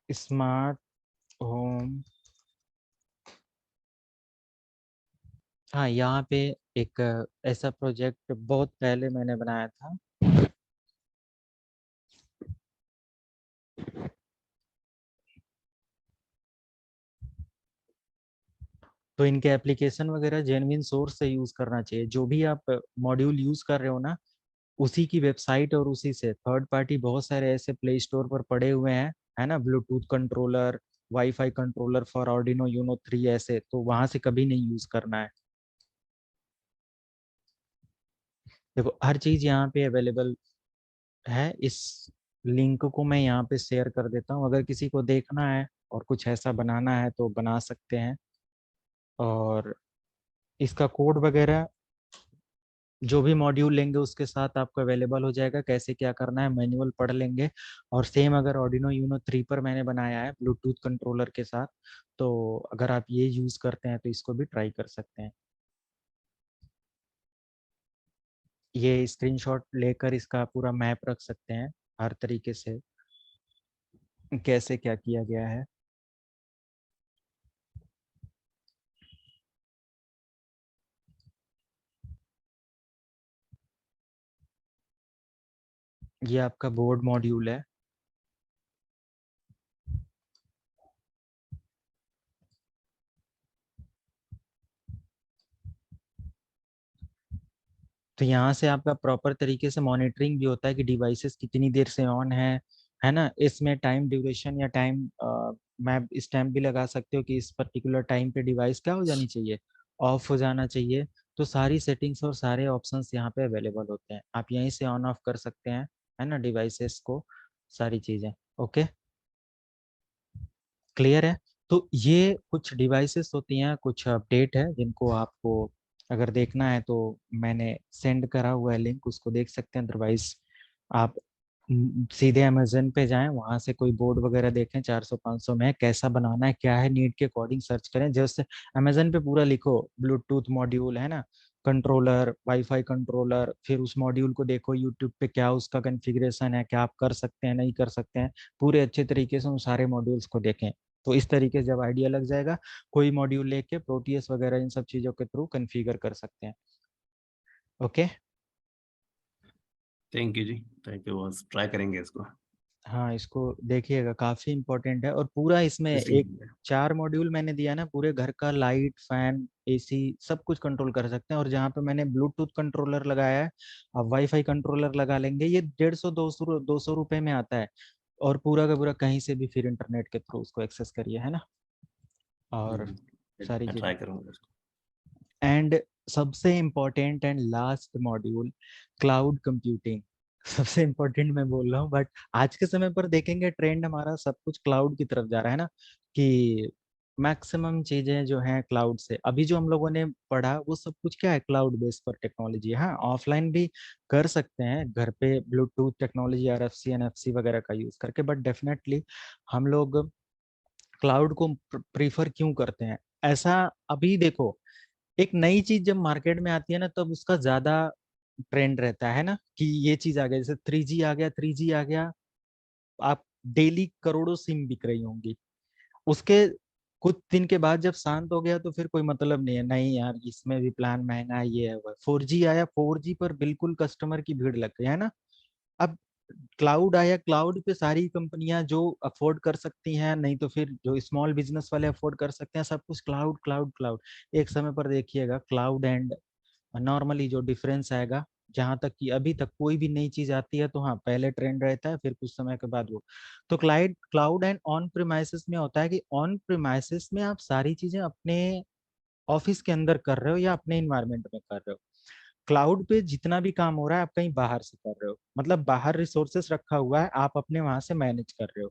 स्मार्ट होम, हाँ यहाँ पे एक ऐसा प्रोजेक्ट बहुत पहले मैंने बनाया था। तो इनके एप्लीकेशन वगैरह जेन्युइन सोर्स से यूज करना चाहिए। जो भी आप मॉड्यूल यूज कर रहे हो ना, उसी की वेबसाइट और उसी से, थर्ड पार्टी बहुत सारे ऐसे प्ले स्टोर पर पड़े हुए हैं, है ना, Bluetooth controller, WiFi controller for Arduino Uno 3, ऐसे तो वहां से कभी नहीं यूज करना है। देखो हर चीज यहाँ पे अवेलेबल है। इस लिंक को मैं यहाँ पे शेयर कर देता हूँ, अगर किसी को देखना है और कुछ ऐसा बनाना है तो बना सकते हैं। और इसका कोड वगैरह जो भी मॉड्यूल लेंगे उसके साथ आपको अवेलेबल हो जाएगा, कैसे क्या करना है मैनुअल पढ़ लेंगे। और सेम अगर ऑर्डिनो यूनो 3 पर मैंने बनाया है ब्लूटूथ कंट्रोलर के साथ, तो अगर आप ये यूज करते हैं तो इसको भी ट्राई कर सकते हैं। ये स्क्रीनशॉट लेकर इसका पूरा मैप रख सकते हैं हर तरीके से, कैसे क्या किया गया है। ये आपका बोर्ड मॉड्यूल है। तो यहाँ से आपका प्रॉपर तरीके से मॉनिटरिंग भी होता है कि डिवाइसेस कितनी देर से ऑन है ना। इसमें टाइम ड्यूरेशन या टाइम मैं स्टैम्प भी लगा सकते हो कि इस पर्टिकुलर टाइम पे डिवाइस क्या हो जानी चाहिए, ऑफ हो जाना चाहिए। तो सारी सेटिंग्स और सारे ऑप्शंस यहाँ पे अवेलेबल होते हैं, आप यहीं से ऑन ऑफ कर सकते हैं, है ना, डिवाइसेस को, सारी चीजें। ओके, क्लियर है। तो ये कुछ डिवाइसेस होती हैं, कुछ अपडेट है जिनको आपको अगर देखना है तो मैंने सेंड करा हुआ है लिंक, उसको देख सकते हैं। अदरवाइज आप सीधे अमेजन पे जाएं, वहां से कोई बोर्ड वगैरह देखें 400-500 में कैसा बनाना है, क्या है, नीड के अकॉर्डिंग सर्च करें। जैसे अमेजन पे पूरा लिखो ब्लूटूथ मॉड्यूल, है ना, कंट्रोलर, वाईफाई कंट्रोलर, फिर उस मॉड्यूल को देखो यूट्यूब पे क्या उसका कॉन्फ़िगरेशन है, क्या आप कर सकते हैं नहीं कर सकते हैं, पूरे अच्छे तरीके से उन सारे मॉड्यूल्स को देखें। तो इस तरीके से जब आइडिया लग जाएगा, कोई मॉड्यूल लेके प्रोटीएस वगैरह इन सब चीज़ों के थ्रू कॉन्फ़िगर कर सकते हैं। ओके, थैंक यू जी, थैंक यू, बस ट्राई करेंगे इसको। हाँ इसको देखिएगा, काफ़ी इम्पोर्टेंट है। और पूरा इसमें एक इसलिए 4 मॉड्यूल मैंने दिया ना, पूरे घर का लाइट फैन AC सब कुछ कंट्रोल कर सकते हैं। और जहाँ पे मैंने ब्लूटूथ कंट्रोलर लगाया है, आप वाईफाई कंट्रोलर लगा लेंगे, ये 150-200 रुपए में आता है। और पूरा का पूरा कहीं से भी फिर इंटरनेट के थ्रू उसको एक्सेस करिए, है ना, और सारी मैं चीज़ें। ट्राई करूंगा इसको। एंड सबसे important and last module, cloud computing. सबसे इम्पोर्टेंट मैं बोल रहा हूँ, बट आज के समय पर देखेंगे ट्रेंड हमारा सब कुछ क्लाउड की तरफ जा रहा है ना, कि मैक्सिमम चीजें जो हैं क्लाउड से। अभी जो हम लोगों ने पढ़ा वो सब कुछ क्या है, क्लाउड बेस पर टेक्नोलॉजी। हाँ ऑफलाइन भी कर सकते हैं घर पे ब्लूटूथ टेक्नोलॉजी, RFC NFC वगैरह का यूज करके, बट डेफिनेटली हम लोग क्लाउड को प्रीफर क्यों करते हैं ऐसा। अभी देखो, एक नई चीज जब मार्केट में आती है ना, तब उसका ज्यादा ट्रेंड रहता है ना, कि ये चीज आ गया, जैसे 3G आ गया, 3G आ गया, आप डेली करोड़ों सिम बिक रही होंगी। उसके कुछ दिन के बाद जब शांत हो गया तो फिर कोई मतलब नहीं है, नहीं यार इसमें भी प्लान महंगा है, ये है वो है। 4G आया, 4G पर बिल्कुल कस्टमर की भीड़ लग गई, है ना। अब क्लाउड आया, क्लाउड पे सारी कंपनियां जो अफोर्ड कर सकती हैं, नहीं तो फिर जो स्मॉल बिजनेस वाले अफोर्ड कर सकते हैं, सब कुछ क्लाउड क्लाउड क्लाउड। एक समय पर देखिएगा क्लाउड एंड नॉर्मली जो डिफरेंस आएगा, जहां तक कि अभी तक कोई भी नई चीज आती है तो हाँ पहले ट्रेंड रहता है, फिर कुछ समय के बाद वो। तो क्लाउड एंड ऑन प्रीमाइसेस में होता है कि ऑन प्रीमाइसेस में आप सारी चीजें अपने ऑफिस के अंदर कर रहे हो या अपने इन्वायरमेंट में कर रहे हो। क्लाउड पे जितना भी काम हो रहा है आप कहीं बाहर से कर रहे हो, मतलब बाहर रिसोर्सेस रखा हुआ है, आप अपने वहां से मैनेज कर रहे हो,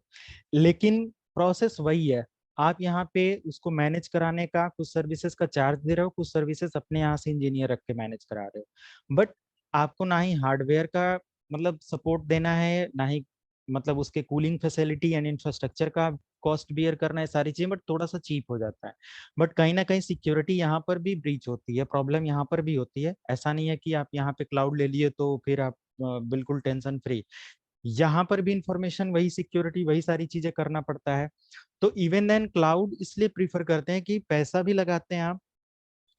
लेकिन प्रोसेस वही है। आप यहाँ पे उसको मैनेज कराने का कुछ सर्विसेज का चार्ज दे रहे हो, कुछ सर्विसेज अपने यहाँ से इंजीनियर रख के मैनेज करा रहे हो, बट आपको ना ही हार्डवेयर का मतलब सपोर्ट देना है, ना ही मतलब उसके कूलिंग फैसिलिटी एंड इंफ्रास्ट्रक्चर का कॉस्ट बियर करना है, सारी चीजें, बट थोड़ा सा चीप हो जाता है। बट कहीं ना कहीं सिक्योरिटी यहाँ पर भी ब्रीच होती है, प्रॉब्लम यहाँ पर भी होती है। ऐसा नहीं है कि आप यहाँ पे क्लाउड ले लिए तो फिर आप बिल्कुल टेंशन फ्री, यहाँ पर भी इंफॉर्मेशन वही, सिक्योरिटी वही, सारी चीजें करना पड़ता है। तो इवन देन क्लाउड इसलिए प्रीफर करते हैं कि पैसा भी लगाते हैं आप,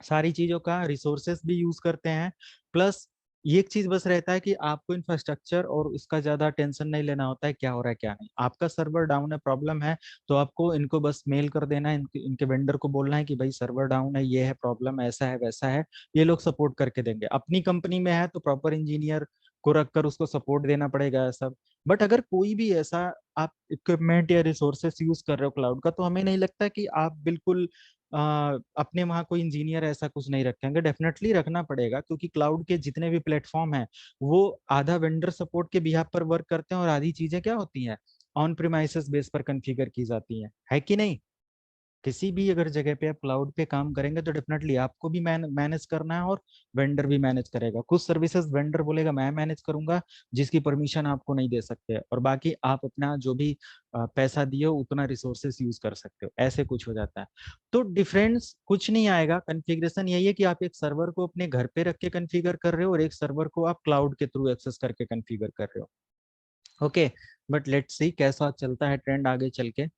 सारी चीजों का रिसोर्सेस भी यूज करते हैं, प्लस ये एक चीज बस रहता है कि आपको इंफ्रास्ट्रक्चर और उसका ज्यादा टेंशन नहीं लेना होता है क्या हो रहा है क्या नहीं। आपका सर्वर डाउन है, प्रॉब्लम है, तो आपको इनको बस मेल कर देना है, इनके वेंडर को बोलना है कि भाई सर्वर डाउन है, ये है प्रॉब्लम, ऐसा है वैसा है, ये लोग सपोर्ट करके देंगे। अपनी कंपनी में है तो प्रॉपर इंजीनियर को रखकर उसको सपोर्ट देना पड़ेगा सब। बट अगर कोई भी ऐसा आप इक्विपमेंट या रिसोर्सेस यूज कर रहे हो क्लाउड का, तो हमें नहीं लगता कि आप बिल्कुल अपने वहाँ कोई इंजीनियर ऐसा कुछ नहीं रखेंगे, डेफिनेटली रखना पड़ेगा, क्योंकि क्लाउड के जितने भी प्लेटफॉर्म हैं वो आधा वेंडर सपोर्ट के बिहाफ पर वर्क करते हैं और आधी चीजें क्या होती हैं ऑन प्रीमाइसेस बेस पर कॉन्फ़िगर की जाती हैं, है कि नहीं। किसी भी अगर जगह पे आप क्लाउड पे काम करेंगे तो डेफिनेटली आपको भी मैनेज करना है और वेंडर भी मैनेज करेगा। कुछ सर्विसेज वेंडर बोलेगा मैं मैनेज करूंगा, जिसकी परमिशन आपको नहीं दे सकते, और बाकी आप अपना जो भी पैसा दिए हो उतना रिसोर्सेस यूज कर सकते हो, ऐसे कुछ हो जाता है। तो डिफरेंस कुछ नहीं आएगा, कन्फिग्रेशन यही है कि आप एक सर्वर को अपने घर पे रख के कन्फिगर कर रहे हो और एक सर्वर को आप क्लाउड के थ्रू एक्सेस करके कन्फिगर कर रहे हो। ओके, बट लेट्स सी कैसा चलता है ट्रेंड आगे चल के।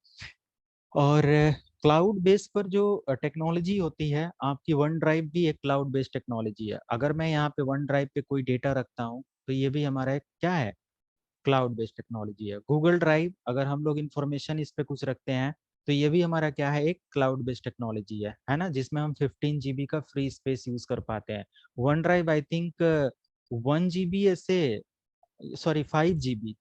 और क्लाउड बेस पर जो टेक्नोलॉजी होती है, आपकी वन ड्राइव भी एक क्लाउड बेस्ड टेक्नोलॉजी है। अगर मैं यहाँ पे वन ड्राइव पे कोई डेटा रखता हूँ तो ये भी हमारा एक क्या है, क्लाउड बेस्ड टेक्नोलॉजी है। गूगल ड्राइव अगर हम लोग इंफॉर्मेशन इस पे कुछ रखते हैं तो ये भी हमारा क्या है, एक क्लाउड बेस्ड टेक्नोलॉजी है ना, जिसमें हम 15 GB का फ्री स्पेस यूज कर पाते हैं। One drive I think 1 GB ऐसे, sorry 5 GB,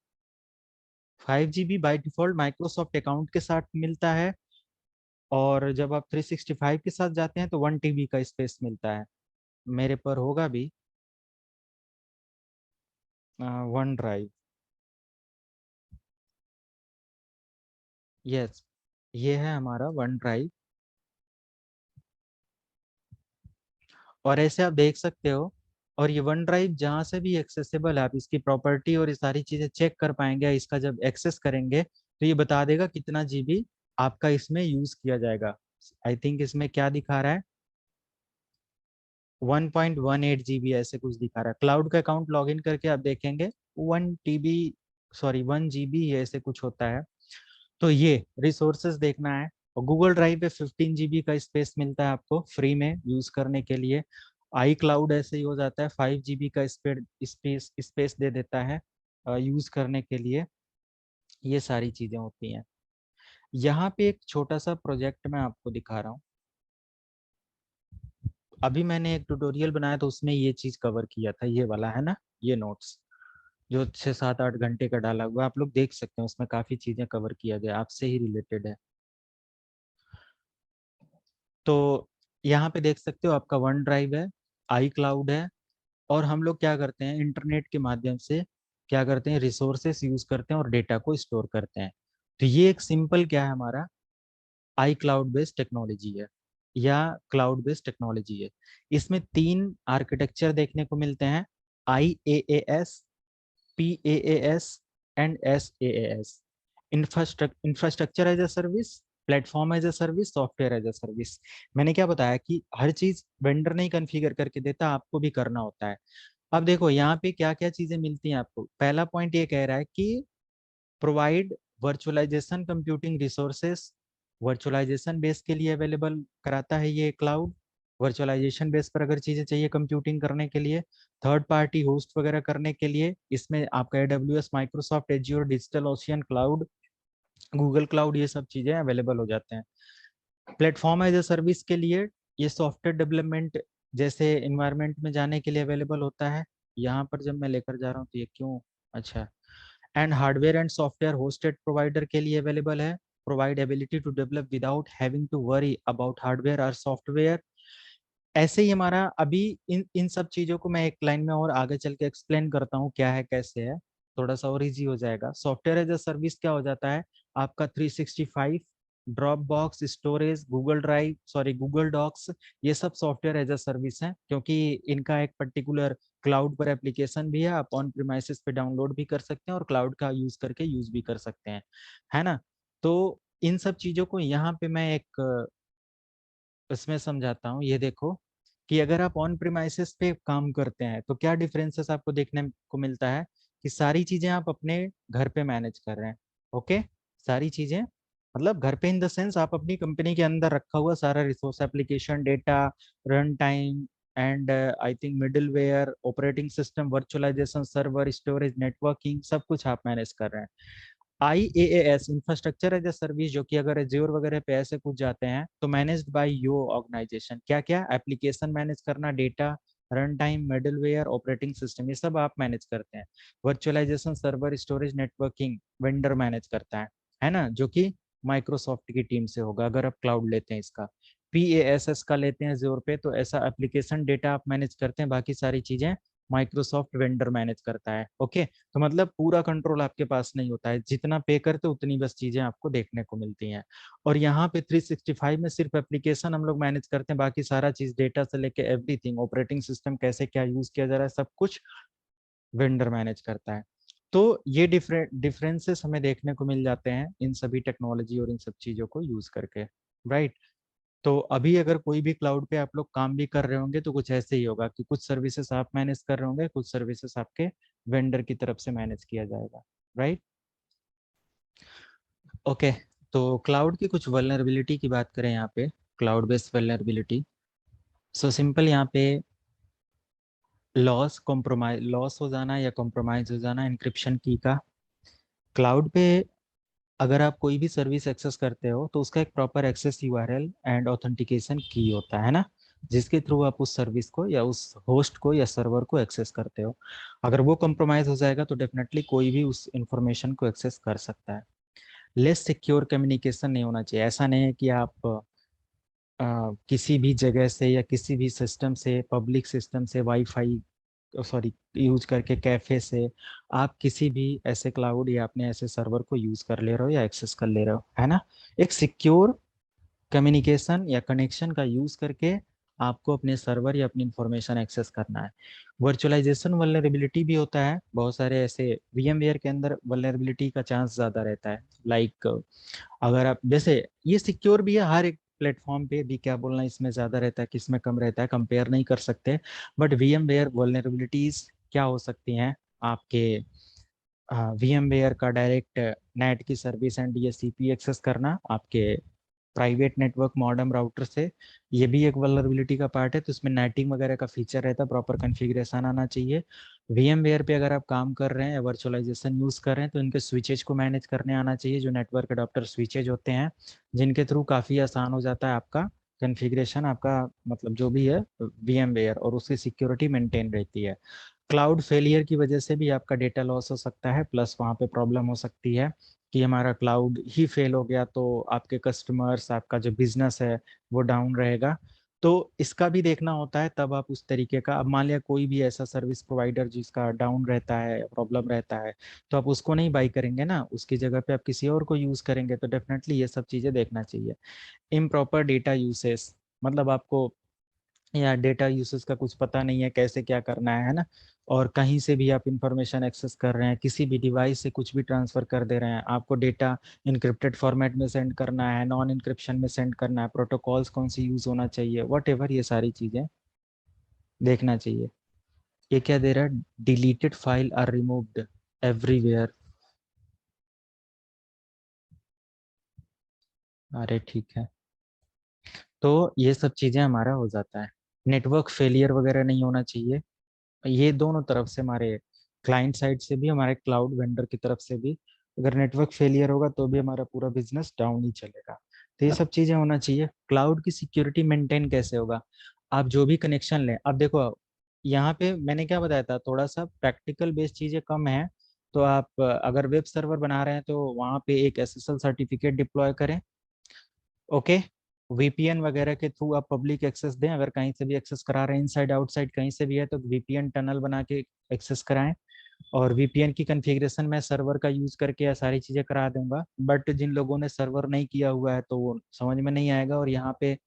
5 GB by default Microsoft account के साथ मिलता है, और जब आप 365 के साथ जाते हैं तो 1 TB का स्पेस मिलता है। मेरे पर होगा भी वन ड्राइव, यस, ये है हमारा वन ड्राइव। और ऐसे आप देख सकते हो, और ये वन ड्राइव जहाँ से भी एक्सेसिबल है, आप इसकी प्रॉपर्टी और ये सारी चीजें चेक कर पाएंगे। इसका जब एक्सेस करेंगे तो ये बता देगा कितना GB आपका इसमें यूज किया जाएगा। आई थिंक इसमें क्या दिखा रहा है, 1.18 GB ऐसे कुछ दिखा रहा है। क्लाउड का अकाउंट लॉगिन करके आप देखेंगे 1 TB, सॉरी 1 GB ऐसे कुछ होता है। तो ये रिसोर्सेज देखना है। और गूगल ड्राइव पे 15 GB का स्पेस मिलता है आपको फ्री में यूज करने के लिए। आई क्लाउड ऐसे ही हो जाता है, 5 GB का स्पेस स्पेस दे देता है यूज करने के लिए। ये सारी चीजें होती हैं। यहाँ पे एक छोटा सा प्रोजेक्ट मैं आपको दिखा रहा हूँ। अभी मैंने एक ट्यूटोरियल बनाया तो उसमें ये चीज कवर किया था, ये वाला है ना, ये नोट्स जो 6-7-8 घंटे का डाला हुआ, आप लोग देख सकते हैं, उसमें काफी चीजें कवर किया गया, आपसे ही रिलेटेड है। तो यहाँ पे देख सकते हो आपका वन ड्राइव है, आई क्लाउड है, और हम लोग क्या करते हैं इंटरनेट के माध्यम से क्या करते हैं, रिसोर्सेस यूज करते हैं और डेटा को स्टोर करते हैं। तो ये एक सिंपल क्या है, हमारा आई क्लाउड बेस्ड टेक्नोलॉजी है या क्लाउड बेस्ड टेक्नोलॉजी है। इसमें 3 आर्किटेक्चर देखने को मिलते हैं, IaaS, PaaS and SaaS। Infrastructure as a service, platform as a service, software as a service. मैंने क्या बताया कि हर चीज वेंडर नहीं कॉन्फ़िगर करके देता, आपको भी करना होता है। अब देखो यहाँ पे क्या क्या चीजें मिलती हैं आपको। पहला पॉइंट ये कह रहा है कि provide virtualisation computing resources, virtualisation base के लिए अवेलेबल कराता है ये क्लाउड। वर्चुअलाइजेशन बेस पर अगर चीजें चाहिए कंप्यूटिंग करने के लिए, थर्ड पार्टी होस्ट वगैरह करने के लिए, इसमें आपका AWS, Microsoft azure, digital ocean cloud, Google cloud, ये सब चीजें अवेलेबल हो जाते हैं। प्लेटफॉर्म एज ए सर्विस के लिए ये सॉफ्टवेयर डेवलपमेंट जैसे इन्वायरमेंट में जाने के लिए अवेलेबल होता है। यहाँ पर जब मैं लेकर जा रहा हूँ तो ये क्यों, अच्छा, and hardware and software hosted provider के लिए अवेलेबल है, provide ability to develop without having to worry about hardware और सॉफ्टवेयर। ऐसे ही हमारा अभी इन इन सब चीजों को मैं एक लाइन में और आगे चल के एक्सप्लेन करता हूँ क्या है कैसे है, थोड़ा सा और इजी हो जाएगा। सॉफ्टवेयर एज अ सर्विस क्या हो जाता है, आपका 365, Dropbox, storage, Google Drive, sorry Google Docs, ये सब सॉफ्टवेयर एज अ सर्विस है, क्योंकि इनका एक पर्टिकुलर क्लाउड पर एप्लीकेशन भी है, आप ऑन प्रीमाइसेस पे डाउनलोड भी कर सकते हैं और क्लाउड का यूज करके यूज भी कर सकते हैं, है ना। तो इन सब चीजों को यहाँ पे मैं एक इसमें समझाता हूँ। ये देखो कि अगर आप ऑन प्रीमाइसेस पे काम करते हैं तो क्या डिफरेंसेस आपको देखने को मिलता है, कि सारी चीजें आप अपने घर पे मैनेज कर रहे हैं। ओके, सारी चीजें मतलब घर पे इन द सेंस आप अपनी कंपनी के अंदर रखा हुआ सारा resource, application, data, run time and I think middleware, operating system, virtualisation, server, storage, networking, सब कुछ आप मैनेज कर रहे हैं। IaaS infrastructure as a service, जो कि अगर एज्योर वगैरह पे ऐसे कुछ जाते हैं तो मैनेज्ड बाय योर ऑर्गेनाइजेशन, क्या क्या एप्लीकेशन मैनेज करना, data, run time, middleware, operating system, ये सब आप मैनेज करते हैं। Virtualisation, server, storage, networking vendor manage करता है ना, जो कि माइक्रोसॉफ्ट की टीम से होगा अगर आप क्लाउड लेते हैं इसका। PaaS का लेते हैं जोर पे, तो ऐसा एप्लीकेशन डेटा आप मैनेज करते हैं, बाकी सारी चीजें माइक्रोसॉफ्ट वेंडर मैनेज करता है। ओके, तो मतलब पूरा कंट्रोल आपके पास नहीं होता है, जितना पे करते उतनी बस चीजें आपको देखने को मिलती हैं। और यहाँ पे 365 में सिर्फ एप्लीकेशन हम लोग मैनेज करते हैं, बाकी सारा चीज डेटा से लेके एवरीथिंग, ऑपरेटिंग सिस्टम कैसे क्या यूज किया जा रहा है, सब कुछ वेंडर मैनेज करता है। तो ये डिफरेंसेस हमें देखने को मिल जाते हैं इन सभी टेक्नोलॉजी और इन सब चीजों को यूज करके, राइट। तो अभी अगर कोई भी क्लाउड पे आप लोग काम भी कर रहे होंगे तो कुछ ऐसे ही होगा कि कुछ सर्विसेज आप मैनेज कर रहे होंगे, कुछ सर्विसेज आपके वेंडर की तरफ से मैनेज किया जाएगा, राइट। ओके, तो क्लाउड की कुछ वल्नरेबिलिटी की बात करें यहाँ पे, cloud based vulnerability. So simple यहाँ पे लॉस हो जाना या कॉम्प्रोमाइज हो जाना इंक्रिप्शन की का। क्लाउड पे अगर आप कोई भी सर्विस एक्सेस करते हो तो उसका एक proper access URL and authentication की होता है ना, जिसके थ्रू आप उस सर्विस को या उस होस्ट को या सर्वर को एक्सेस करते हो। अगर वो कॉम्प्रोमाइज हो जाएगा तो डेफिनेटली कोई भी उस इंफॉर्मेशन को एक्सेस कर सकता है। लेस सिक्योर कम्युनिकेशन नहीं होना चाहिए, ऐसा नहीं है कि आप किसी भी जगह से या किसी भी सिस्टम से, पब्लिक सिस्टम से, वाईफाई सॉरी यूज करके, कैफे से, आप किसी भी ऐसे क्लाउड या अपने ऐसे सर्वर को यूज कर ले रहे हो या एक्सेस कर ले रहे हो, है ना। एक सिक्योर कम्युनिकेशन या कनेक्शन का यूज करके आपको अपने सर्वर या अपनी इंफॉर्मेशन एक्सेस करना है। वर्चुअलाइजेशन वल्नरेबिलिटी भी होता है, बहुत सारे ऐसे VMware के अंदर वल्नरेबिलिटी का चांस ज्यादा रहता है। लाइक अगर आप जैसे, ये सिक्योर भी है हर एक प्लेटफॉर्म पे भी, क्या बोलना इसमें ज्यादा रहता है किसमें कम रहता है कंपेयर नहीं कर सकते, बट VMware वल्नरेबिलिटीज क्या हो सकती हैं आपके, VMware का डायरेक्ट नेट की सर्विस एंड DHCP एक्सेस करना आपके प्राइवेट नेटवर्क मॉडेम राउटर से, ये भी एक वल्नरेबिलिटी का पार्ट है। तो इसमें नेटिंग वगैरह का फीचर रहता है, प्रॉपर कॉन्फ़िगरेशन आना चाहिए। VMware पे अगर आप काम कर रहे हैं या वर्चुअलाइजेशन यूज कर रहे हैं तो इनके स्विचेज को मैनेज करने आना चाहिए, जो नेटवर्क अडॉप्टर स्विचेज होते हैं, जिनके थ्रू काफ़ी आसान हो जाता है आपका कॉन्फ़िगरेशन, आपका मतलब जो भी है VMware, और उसकी सिक्योरिटी मेंटेन रहती है। क्लाउड फेलियर की वजह से भी आपका डेटा लॉस हो सकता है, प्लस वहाँ पे प्रॉब्लम हो सकती है कि हमारा क्लाउड ही फेल हो गया तो आपके कस्टमर्स, आपका जो बिजनेस है वो डाउन रहेगा। तो इसका भी देखना होता है, तब आप उस तरीके का, अब मान लिया कोई भी ऐसा सर्विस प्रोवाइडर जिसका डाउन रहता है, प्रॉब्लम रहता है, तो आप उसको नहीं बाई करेंगे ना, उसकी जगह पे आप किसी और को यूज करेंगे, तो डेफिनेटली ये सब चीजें देखना चाहिए। इम्प्रॉपर डेटा यूसेज, मतलब आपको या डेटा यूसेज का कुछ पता नहीं है कैसे क्या करना है ना, और कहीं से भी आप इंफॉर्मेशन एक्सेस कर रहे हैं, किसी भी डिवाइस से कुछ भी ट्रांसफर कर दे रहे हैं, आपको डेटा इनक्रिप्टेड फॉर्मेट में सेंड करना है, नॉन इनक्रिप्शन में सेंड करना है, प्रोटोकॉल्स कौन सी यूज होना चाहिए, वट एवर, ये सारी चीजें देखना चाहिए। ये क्या दे रहा है, deleted file are removed everywhere, अरे ठीक है। तो ये सब चीजें हमारा हो जाता है। नेटवर्क फेलियर वगैरह नहीं होना चाहिए, ये दोनों तरफ से, हमारे क्लाइंट साइड से भी, हमारे क्लाउड वेंडर की तरफ से भी, अगर नेटवर्क फेलियर होगा तो भी हमारा पूरा बिजनेस डाउन ही चलेगा। तो ये सब चीजें होना चाहिए। क्लाउड की सिक्योरिटी मेंटेन कैसे होगा, आप जो भी कनेक्शन लें, अब देखो यहाँ पे मैंने क्या बताया था, थोड़ा सा प्रैक्टिकल बेस्ड चीजें कम है। तो आप अगर वेब सर्वर बना रहे हैं तो वहाँ पे एक SSL सर्टिफिकेट डिप्लॉय करें। ओके, VPN वगैरह के थ्रू आप पब्लिक एक्सेस दें, अगर कहीं से भी एक्सेस करा रहे हैं इनसाइड आउटसाइड कहीं से भी है तो VPN टनल बना के एक्सेस कराएं। और VPN की कॉन्फ़िगरेशन मैं सर्वर का यूज करके या सारी चीजें करा दूंगा, बट जिन लोगों ने सर्वर नहीं किया हुआ है तो वो समझ में नहीं आएगा। और यहाँ पे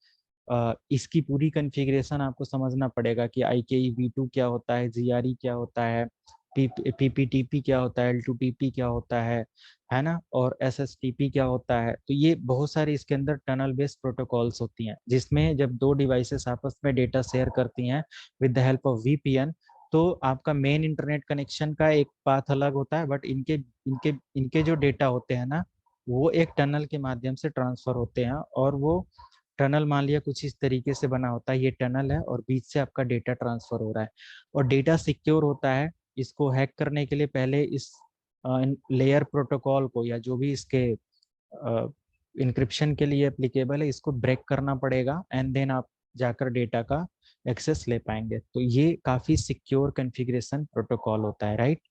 इसकी पूरी कॉन्फ़िगरेशन आपको समझना पड़ेगा कि IKEv2 क्या होता है, GRE क्या होता है, PPTP क्या होता है, L2TP क्या होता है ना, और SSTP क्या होता है। तो ये बहुत सारी इसके अंदर टनल बेस्ड प्रोटोकॉल्स होती हैं, जिसमें जब दो डिवाइसेस आपस में डेटा शेयर करती हैं with the help of VPN, तो आपका मेन इंटरनेट कनेक्शन का एक पाथ अलग होता है, बट इनके इनके इनके जो डेटा होते हैं ना, वो एक टनल के माध्यम से ट्रांसफर होते हैं। और वो टनल मान लिया कुछ इस तरीके से बना होता है, ये टनल है और बीच से आपका डेटा ट्रांसफर हो रहा है और डेटा सिक्योर होता है। इसको हैक करने के लिए पहले इस लेयर प्रोटोकॉल को या जो भी इसके इंक्रिप्शन के लिए एप्लीकेबल है इसको ब्रेक करना पड़ेगा, एंड देन आप जाकर डेटा का एक्सेस ले पाएंगे। तो ये काफी सिक्योर कॉन्फ़िगरेशन प्रोटोकॉल होता है, राइट।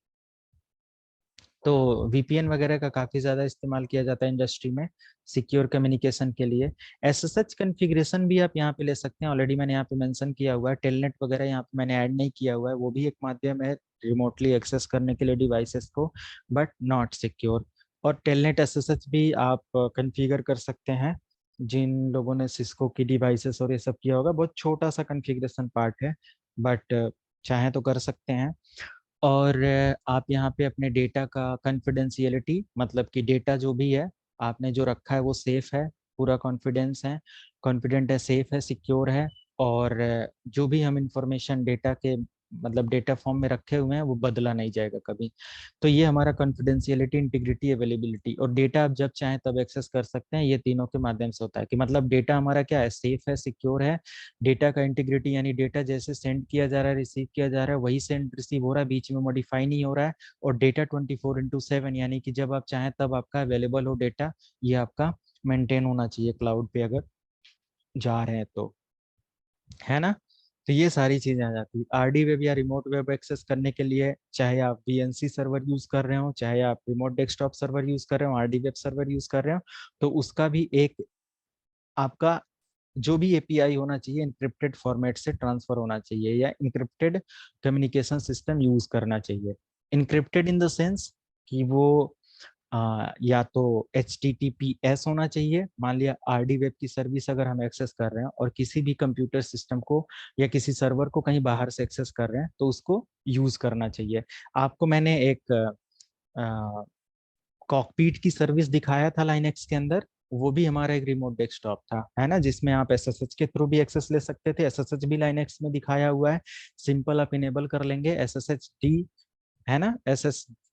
तो VPN वगैरह का काफी ज्यादा इस्तेमाल किया जाता है इंडस्ट्री में सिक्योर कम्युनिकेशन के लिए। SSH कॉन्फ़िगरेशन भी आप यहाँ पे ले सकते हैं, ऑलरेडी मैंने यहाँ पे मेंशन किया हुआ है। टेलनेट वगैरह यहाँ पे मैंने ऐड नहीं किया हुआ है, वो भी एक माध्यम है रिमोटली एक्सेस करने के लिए डिवाइसेस को, बट नॉट सिक्योर। और टेलनेट SSH भी आप कॉन्फ़िगर कर सकते हैं। जिन लोगों ने सिस्को की डिवाइसेस और ये सब किया होगा, बहुत छोटा सा कॉन्फ़िगरेशन पार्ट है, बट चाहे तो कर सकते हैं। और आप यहाँ पे अपने डेटा का कॉन्फिडेंशियलिटी, मतलब कि डेटा जो भी है आपने जो रखा है वो सेफ है, पूरा कॉन्फिडेंट है, सेफ है, सिक्योर है। और जो भी हम इंफॉर्मेशन डेटा के मतलब डेटा फॉर्म में रखे हुए हैं वो बदला नहीं जाएगा कभी। तो ये हमारा कॉन्फिडेंशियलिटी, इंटीग्रिटी, अवेलेबिलिटी। और डेटा आप जब चाहें तब एक्सेस कर सकते हैं, ये तीनों के माध्यम से होता है। कि मतलब डेटा हमारा क्या है, सेफ है, सिक्योर है। डेटा का इंटीग्रिटी यानी डेटा जैसे सेंड किया जा रहा है, रिसीव किया जा रहा है, वही सेंड रिसीव हो रहा है, बीच में मॉडिफाई नहीं हो रहा है। और डेटा 24/7 यानी कि जब आप चाहें तब आपका अवेलेबल हो डेटा, ये आपका मेंटेन होना चाहिए क्लाउड पे अगर जा रहे हैं तो, है ना। तो ये सारी चीजें आ जाती है। RD वेब या रिमोट वेब एक्सेस करने के लिए, चाहे आप VNC सर्वर यूज कर रहे हो, चाहे आप रिमोट डेस्कटॉप सर्वर यूज कर रहे हो, RD वेब सर्वर यूज कर रहे हो, तो उसका भी एक आपका जो भी API होना चाहिए इनक्रिप्टेड फॉर्मेट से ट्रांसफर होना चाहिए, या इनक्रिप्टेड कम्युनिकेशन सिस्टम यूज करना चाहिए। इनक्रिप्टेड इन द सेंस कि वो या तो HTTPS होना चाहिए। मान लिया RD वेब की सर्विस अगर हम एक्सेस कर रहे हैं और किसी भी कंप्यूटर सिस्टम को या किसी सर्वर को कहीं बाहर से एक्सेस कर रहे हैं तो उसको यूज करना चाहिए। आपको मैंने एक कॉकपीट की सर्विस दिखाया था लाइनक्स के अंदर, वो भी हमारा एक रिमोट डेस्कटॉप था, है ना, जिसमें आप SSH के थ्रू भी एक्सेस ले सकते थे। SSH भी लाइनक्स में दिखाया हुआ है। सिंपल आप इनेबल कर लेंगे SSHD, है ना,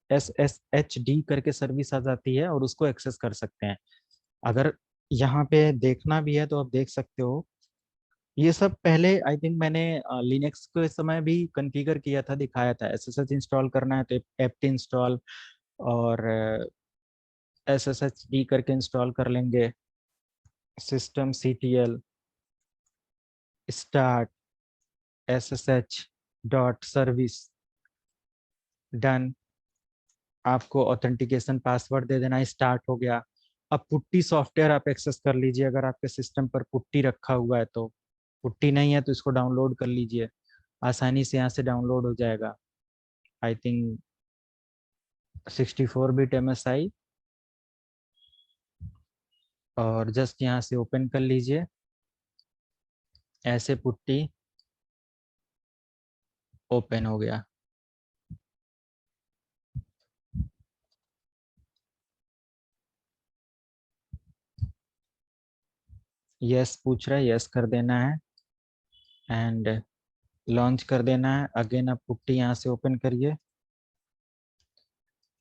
SSHD करके सर्विस आ जाती है और उसको एक्सेस कर सकते हैं। अगर यहाँ पे देखना भी है तो आप देख सकते हो। ये सब पहले आई थिंक मैंने लिनक्स के समय भी कॉन्फ़िगर किया था, दिखाया था। SSH इंस्टॉल करना है तो apt इंस्टॉल और SSHD करके इंस्टॉल कर लेंगे। systemctl start ssh.service done. आपको ऑथेंटिकेशन पासवर्ड दे देना, स्टार्ट हो गया। अब पुट्टी सॉफ्टवेयर आप एक्सेस कर लीजिए, अगर आपके सिस्टम पर पुट्टी रखा हुआ है तो। पुट्टी नहीं है तो इसको डाउनलोड कर लीजिए, आसानी से यहाँ से डाउनलोड हो जाएगा। आई थिंक 64 बिट MSI, और जस्ट यहाँ से ओपन कर लीजिए, ऐसे पुट्टी ओपन हो गया। यस पूछ रहा है, यस कर देना है एंड लॉन्च कर देना है। अगेन आप पुट्टी यहाँ से ओपन करिए,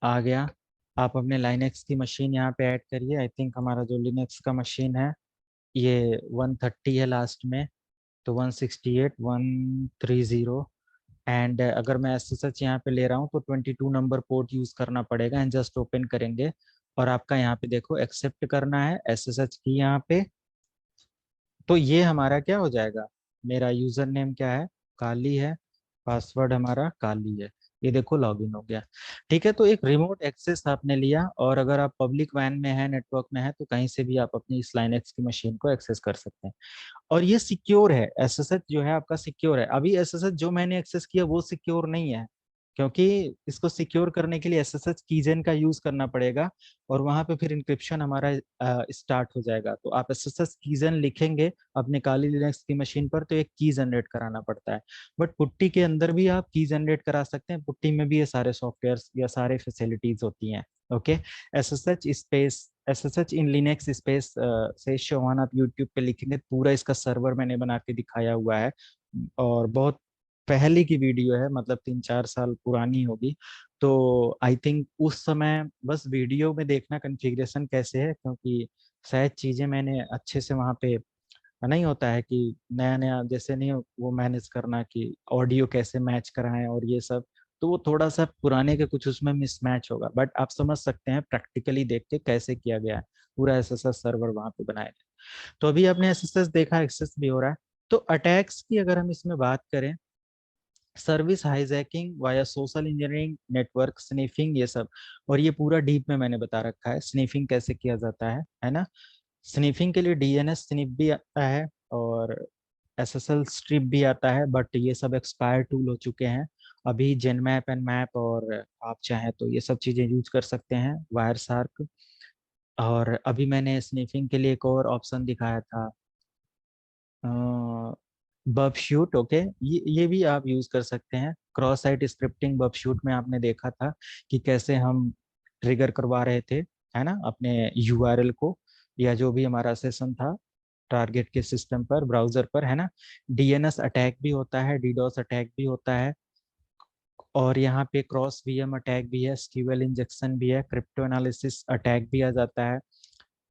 आ गया। आप अपने लाइनक्स की मशीन यहाँ पे ऐड करिए। आई थिंक हमारा जो लिनक्स का मशीन है ये 130 है लास्ट में, तो 168 130। एंड अगर मैं SSH यहाँ पे ले रहा हूँ तो 22 नंबर पोर्ट यूज करना पड़ेगा। एंड जस्ट ओपन करेंगे और आपका यहाँ पे देखो एक्सेप्ट करना है SSH की यहाँ पे। तो ये हमारा क्या हो जाएगा, मेरा यूजर नेम क्या है, काली है, पासवर्ड हमारा काली है, ये देखो लॉगिन हो गया। ठीक है, तो एक रिमोट एक्सेस आपने लिया, और अगर आप पब्लिक वैन में है, नेटवर्क में है, तो कहीं से भी आप अपनी इस लाइनक्स की मशीन को एक्सेस कर सकते हैं। और ये सिक्योर है, एसएसएच जो है आपका सिक्योर है। अभी एसएसएच जो मैंने एक्सेस किया वो सिक्योर नहीं है, क्योंकि इसको सिक्योर करने के लिए एसएसएच कीजन का यूज करना पड़ेगा, और वहां पे फिर इंक्रिप्शन हमारा स्टार्ट हो जाएगा। तो आप एसएसएच कीजन लिखेंगे अपने काली लिनक्स की मशीन पर, तो एक की जनरेट कराना पड़ता है। बट पुट्टी के अंदर भी आप की जनरेट करा सकते हैं, पुट्टी में भी ये सारे सॉफ्टवेयर या सारे फैसिलिटीज होती हैं। Okay, SSH space SSH in Linux space से शोवान आप यूट्यूब पे लिखेंगे, पूरा इसका सर्वर मैंने बना के दिखाया हुआ है, और बहुत पहले की वीडियो है, मतलब 3-4 साल पुरानी होगी। तो आई थिंक उस समय बस वीडियो में देखना कॉन्फ़िगरेशन कैसे है, क्योंकि शायद चीजें मैंने अच्छे से वहाँ पे नहीं होता है कि नया नया जैसे नहीं वो मैनेज करना कि ऑडियो कैसे मैच कराएं और ये सब, तो वो थोड़ा सा पुराने के कुछ उसमें मिसमैच होगा। बट आप समझ सकते हैं प्रैक्टिकली देख के कैसे किया गया है, पूरा एसएसएस सर्वर वहां पे बनाया गया। तो अभी आपने एसएसएस देखा, एक्सेस भी हो रहा है। तो अटैक्स की अगर हम इसमें बात करें, service hijacking via social engineering, network sniffing, ये सब, और ये पूरा डीप में मैंने बता रखा है स्निफिंग कैसे किया जाता है ना। स्निफिंग के लिए डीएनएस स्निप भी आता है, और एसएसएल स्ट्रिप भी आता है, बट ये सब एक्सपायर टूल हो चुके हैं। अभी जेनमैप एंड मैप, और आप चाहें तो ये सब चीजें यूज कर सकते हैं, वायर शार्क। और अभी मैंने स्निफिंग के लिए एक और ऑप्शन दिखाया था, बब शूट। ओके, ये भी आप यूज कर सकते हैं। क्रॉस साइट स्क्रिप्टिंग बब शूट में आपने देखा था कि कैसे हम ट्रिगर करवा रहे थे, है ना, अपने यूआरएल को, या जो भी हमारा सेशन था टारगेट के सिस्टम पर, ब्राउजर पर, है ना। डीएनएस अटैक भी होता है, डीडोस अटैक भी होता है, और यहाँ पे क्रॉस वीएम अटैक भी है, एसक्यूएल इंजेक्शन भी है, क्रिप्टो एनालिसिस अटैक भी आ जाता है,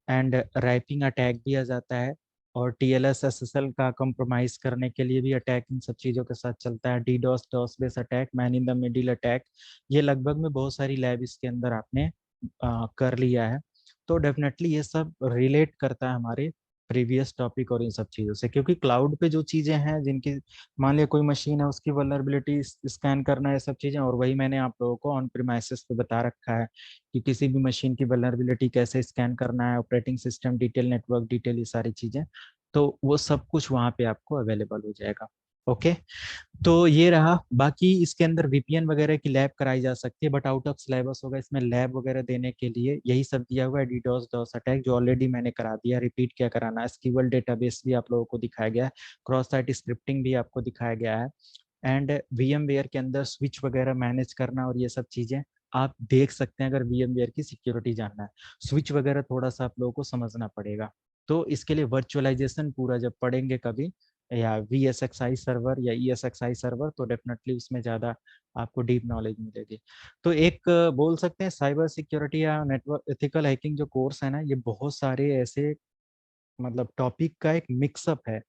एंड रैपिंग अटैक भी आ जाता है, और टीएलएस एसएसएल का कंप्रोमाइज करने के लिए भी अटैक इन सब चीज़ों के साथ चलता है। DDoS DoS base attack, man in the middle attack, ये लगभग में बहुत सारी लैब इसके अंदर आपने कर लिया है। तो डेफिनेटली ये सब रिलेट करता है हमारे प्रीवियस टॉपिक और इन सब चीज़ों से, क्योंकि क्लाउड पे जो चीज़ें हैं जिनकी, मान लिया कोई मशीन है उसकी वल्नरेबिलिटी स्कैन करना, ये सब चीज़ें, और वही मैंने आप लोगों को ऑन प्रीमाइसेस पे बता रखा है कि किसी भी मशीन की वल्नरेबिलिटी कैसे स्कैन करना है, operating system detail, network detail, ये सारी चीजें। तो वो सब कुछ वहाँ पे आपको अवेलेबल हो जाएगा। ओके, तो ये रहा। बाकी इसके अंदर वीपीएन वगैरह की लैब कराई जा सकती है, बट आउट ऑफ सिलेबस होगा, इसमें लैब वगैरह देने के लिए यही सब दिया हुआ है। डीडोस डॉस अटैक जो ऑलरेडी मैंने करा दिया, रिपीट क्या कराना है। एसक्यूएल डेटाबेस भी आप लोगों को दिखाया गया है, क्रॉस साइट स्क्रिप्टिंग भी आपको दिखाया गया है, एंड VMware के अंदर स्विच वगैरह मैनेज करना, और ये सब चीजें आप देख सकते हैं अगर VMware की सिक्योरिटी जानना है। स्विच वगैरह थोड़ा सा आप लोगों को समझना पड़ेगा। तो इसके लिए वर्चुअलाइजेशन पूरा जब पढ़ेंगे कभी, या VSXi सर्वर या ESXi सर्वर, तो डेफिनेटली उसमें ज़्यादा आपको डीप नॉलेज मिलेगी। तो एक बोल सकते हैं साइबर सिक्योरिटी या नेटवर्क एथिकल हैकिंग जो कोर्स है ना, ये बहुत सारे ऐसे मतलब टॉपिक का एक मिक्सअप है,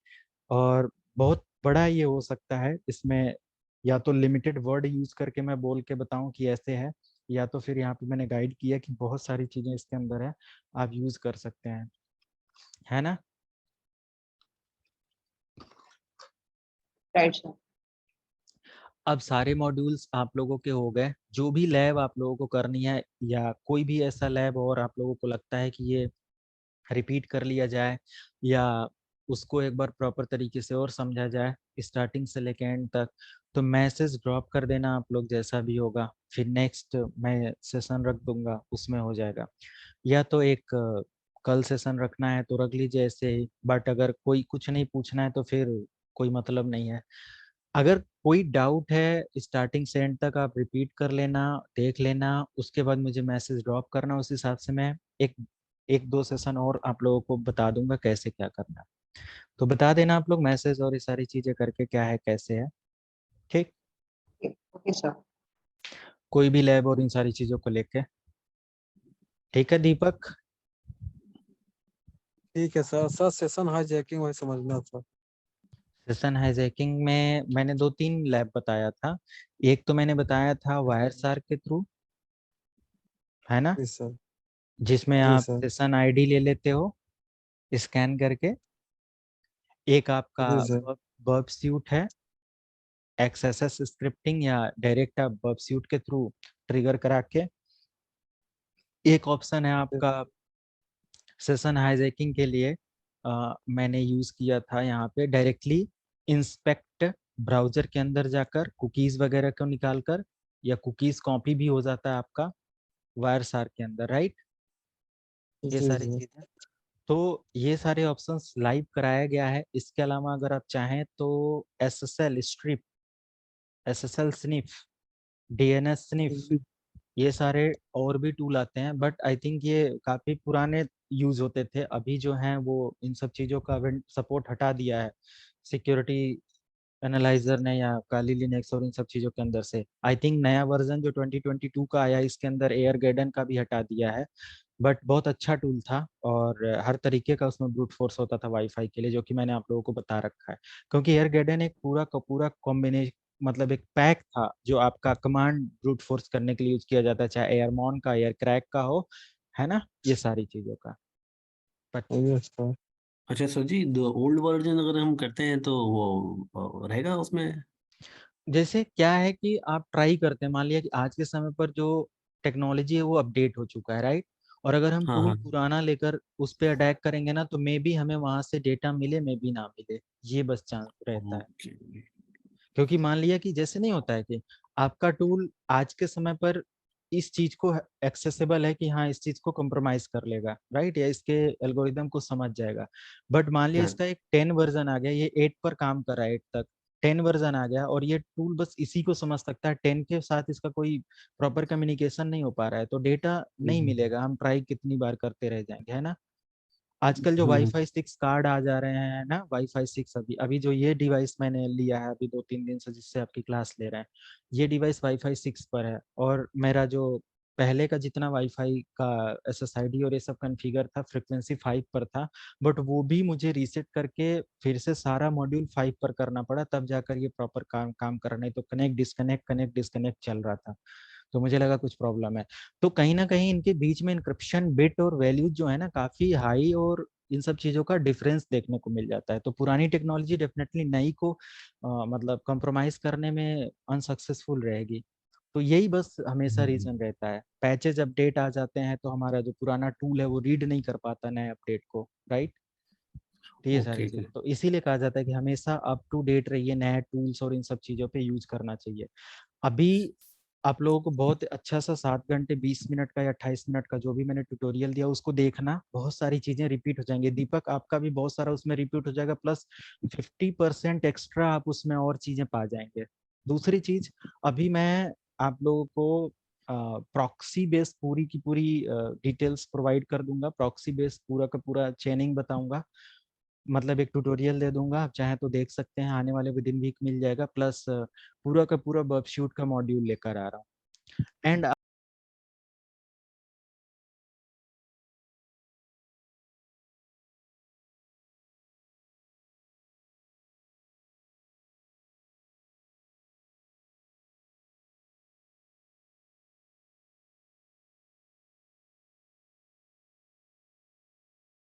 और बहुत बड़ा ये हो सकता है। इसमें या तो लिमिटेड वर्ड यूज करके मैं बोल के बताऊं कि ऐसे है, या तो फिर यहाँ पे मैंने गाइड किया कि बहुत सारी चीजें इसके अंदर है, आप यूज कर सकते हैं, है ना। Right sir. अब सारे मॉड्यूल्स आप लोगों के हो गए। जो भी लैब आप लोगों को करनी है, या कोई भी ऐसा लैब और आप लोगों को लगता है कि ये रिपीट कर लिया जाए, या उसको एक बार प्रॉपर तरीके से और समझा जाए स्टार्टिंग से लेके एंड तक, तो मैसेज ड्रॉप कर देना आप लोग, जैसा भी होगा फिर नेक्स्ट मैं सेशन रख दूंगा, उसमें हो जाएगा। या तो एक कल सेशन रखना है तो रख लीजिए ऐसे ही, बट अगर कोई कुछ नहीं पूछना है तो फिर कोई मतलब नहीं है। अगर कोई डाउट है स्टार्टिंग से एंड तक आप रिपीट कर लेना, देख लेना, उसके बाद मुझे मैसेज ड्रॉप करना, उस हिसाब से मैं एक एक दो सेशन और आप लोगों को बता दूंगा कैसे क्या करना है। तो बता देना आप लोग मैसेज और ये सारी चीजें करके क्या है कैसे है। ठीक, ओके सर। कोई भी लैब और इन सारी चीजों को लेके। ठीक है दीपक। ठीक है सर। सर सेशन हाईजैकिंग वही समझना था। सेशन हाईजैकिंग में मैंने 2-3 लैब बताया था। एक तो मैंने बताया था वायर शार्क के थ्रू, है ना, जी सर। जिसमें जी आप सर। सेशन आईडी ले लेते हो स्कैन करके। एक आपका जी सर। बर्ब सूट है, XSS स्क्रिप्टिंग या डायरेक्ट आप वर्ब सूट के थ्रू ट्रिगर करा के। एक ऑप्शन है आपका सेशन हाईजैकिंग के लिए, मैंने यूज किया था यहाँ पे डायरेक्टली इंस्पेक्ट ब्राउजर के अंदर जाकर कुकीज वगैरह को निकाल कर, या कुकीज कॉपी भी हो जाता है आपका वायरसार के अंदर, राइट। ये जी सारी जी चीजें, तो ये सारे ऑप्शंस लाइव कराया गया है। इसके अलावा अगर आप चाहें तो SSL strip, SSL sniff, DNS sniff, ये सारे और भी टूल आते हैं, बट आई थिंक ये काफी पुराने यूज होते थे। अभी जो हैं वो इन सब चीजों का सपोर्ट हटा दिया है सिक्योरिटी एनालाइजर ने या काली लिनक्स और इन सब चीजों के अंदर से। आई थिंक नया वर्जन जो 2022 का आया इसके अंदर एयर गार्डन का भी हटा दिया है, बट बहुत अच्छा टूल था और हर तरीके का उसमें ब्रूट फोर्स होता था वाईफाई के लिए, जो कि मैंने आप लोगों को बता रखा है। क्योंकि एयर गार्डन एक पूरा का पूरा कॉम्बिनेशन, मतलब एक पैक था जो आपका कमांड ब्रूट फोर्स करने के लिए यूज किया जाता है, चाहे एयरमॉन का, एयर क्रैक का हो, है ना, ये सारी चीजों का। बट ये अच्छा है। अच्छा सर जी, ओल्ड वर्जन अगर हम करते हैं तो वो रहेगा उसमें? जैसे क्या है कि आप ट्राई करते हैं, मान लिया कि आज के समय पर जो टेक्नोलॉजी है वो अपडेट हो चुका है, राइट। और अगर हम हाँ टूल हाँ। पुराना लेकर उस पर अटैक करेंगे ना, तो मे बी हमें वहां से डेटा मिले, मे बी ना मिले, ये बस चांस रहता है। ओके। क्योंकि मान लिया कि जैसे नहीं होता है कि आपका टूल आज के समय पर इस चीज को एक्सेसिबल है कि हाँ इस चीज को कॉम्प्रोमाइज कर लेगा, राइट, या इसके एल्गोरिदम को समझ जाएगा। बट मान लिया हाँ। इसका एक 10 वर्जन आ गया, ये 8 पर काम कर रहा है, 8 तक 10 वर्जन आ गया, और ये टूल बस इसी को समझ सकता है, 10 के साथ इसका कोई प्रॉपर कम्युनिकेशन नहीं हो पा रहा है, तो डेटा नहीं मिलेगा, हम ट्राई कितनी बार करते रह जाएंगे, है ना। आजकल जो हम्म, वाईफाई 6 कार्ड आ जा रहे हैं ना, वाईफाई 6, अभी अभी जो ये डिवाइस मैंने लिया है अभी 2-3 दिन से जिससे आपकी क्लास ले रहे हैं, ये डिवाइस वाईफाई 6 पर है। और मेरा जो पहले का जितना वाईफाई का SSID और ये सब कॉन्फ़िगर था, फ्रिक्वेंसी 5 पर था, बट वो भी मुझे रीसेट करके फिर से सारा मॉड्यूल 5 पर करना पड़ा, तब जाकर ये प्रॉपर काम काम कर रहा, नहीं तो कनेक्ट डिस्कनेक्ट चल रहा था। तो मुझे लगा कुछ प्रॉब्लम है। तो कहीं ना कहीं इनके बीच में इंक्रिप्शन बिट और वैल्यूज जो है ना काफी हाई, और इन सब चीजों का डिफरेंस देखने को मिल जाता है। तो पुरानी टेक्नोलॉजी डेफिनेटली नई को मतलब कॉम्प्रोमाइज करने में अनसक्सेसफुल रहेगी। तो यही बस हमेशा रीजन रहता है, पैचेज अपडेट आ जाते हैं तो हमारा जो पुराना टूल है वो रीड नहीं कर पाता नए अपडेट को, राइट। तो ये सारी ओके चीजें, तो इसीलिए कहा जाता है कि हमेशा अप टू डेट रहिए, नए टूल्स और इन सब चीजों पे यूज करना चाहिए। अभी आप लोगों को बहुत अच्छा सा 7 घंटे 20 मिनट का या 28 मिनट का जो भी मैंने ट्यूटोरियल दिया उसको देखना, बहुत सारी चीजें रिपीट हो जाएंगी। दीपक आपका भी बहुत सारा उसमें रिपीट हो जाएगा, प्लस 50% एक्स्ट्रा आप उसमें और चीजें पा जाएंगे। दूसरी चीज, अभी मैं आप लोगों को प्रॉक्सी बेस्ड पूरी की पूरी डिटेल्स प्रोवाइड कर दूंगा, प्रॉक्सी बेस्ड पूरा का पूरा चेनिंग बताऊंगा, मतलब एक ट्यूटोरियल दे दूंगा, आप चाहें तो देख सकते हैं, आने वाले विदिन वीक मिल जाएगा। प्लस पूरा का पूरा वर्कशूट का मॉड्यूल लेकर आ रहा हूँ। एंड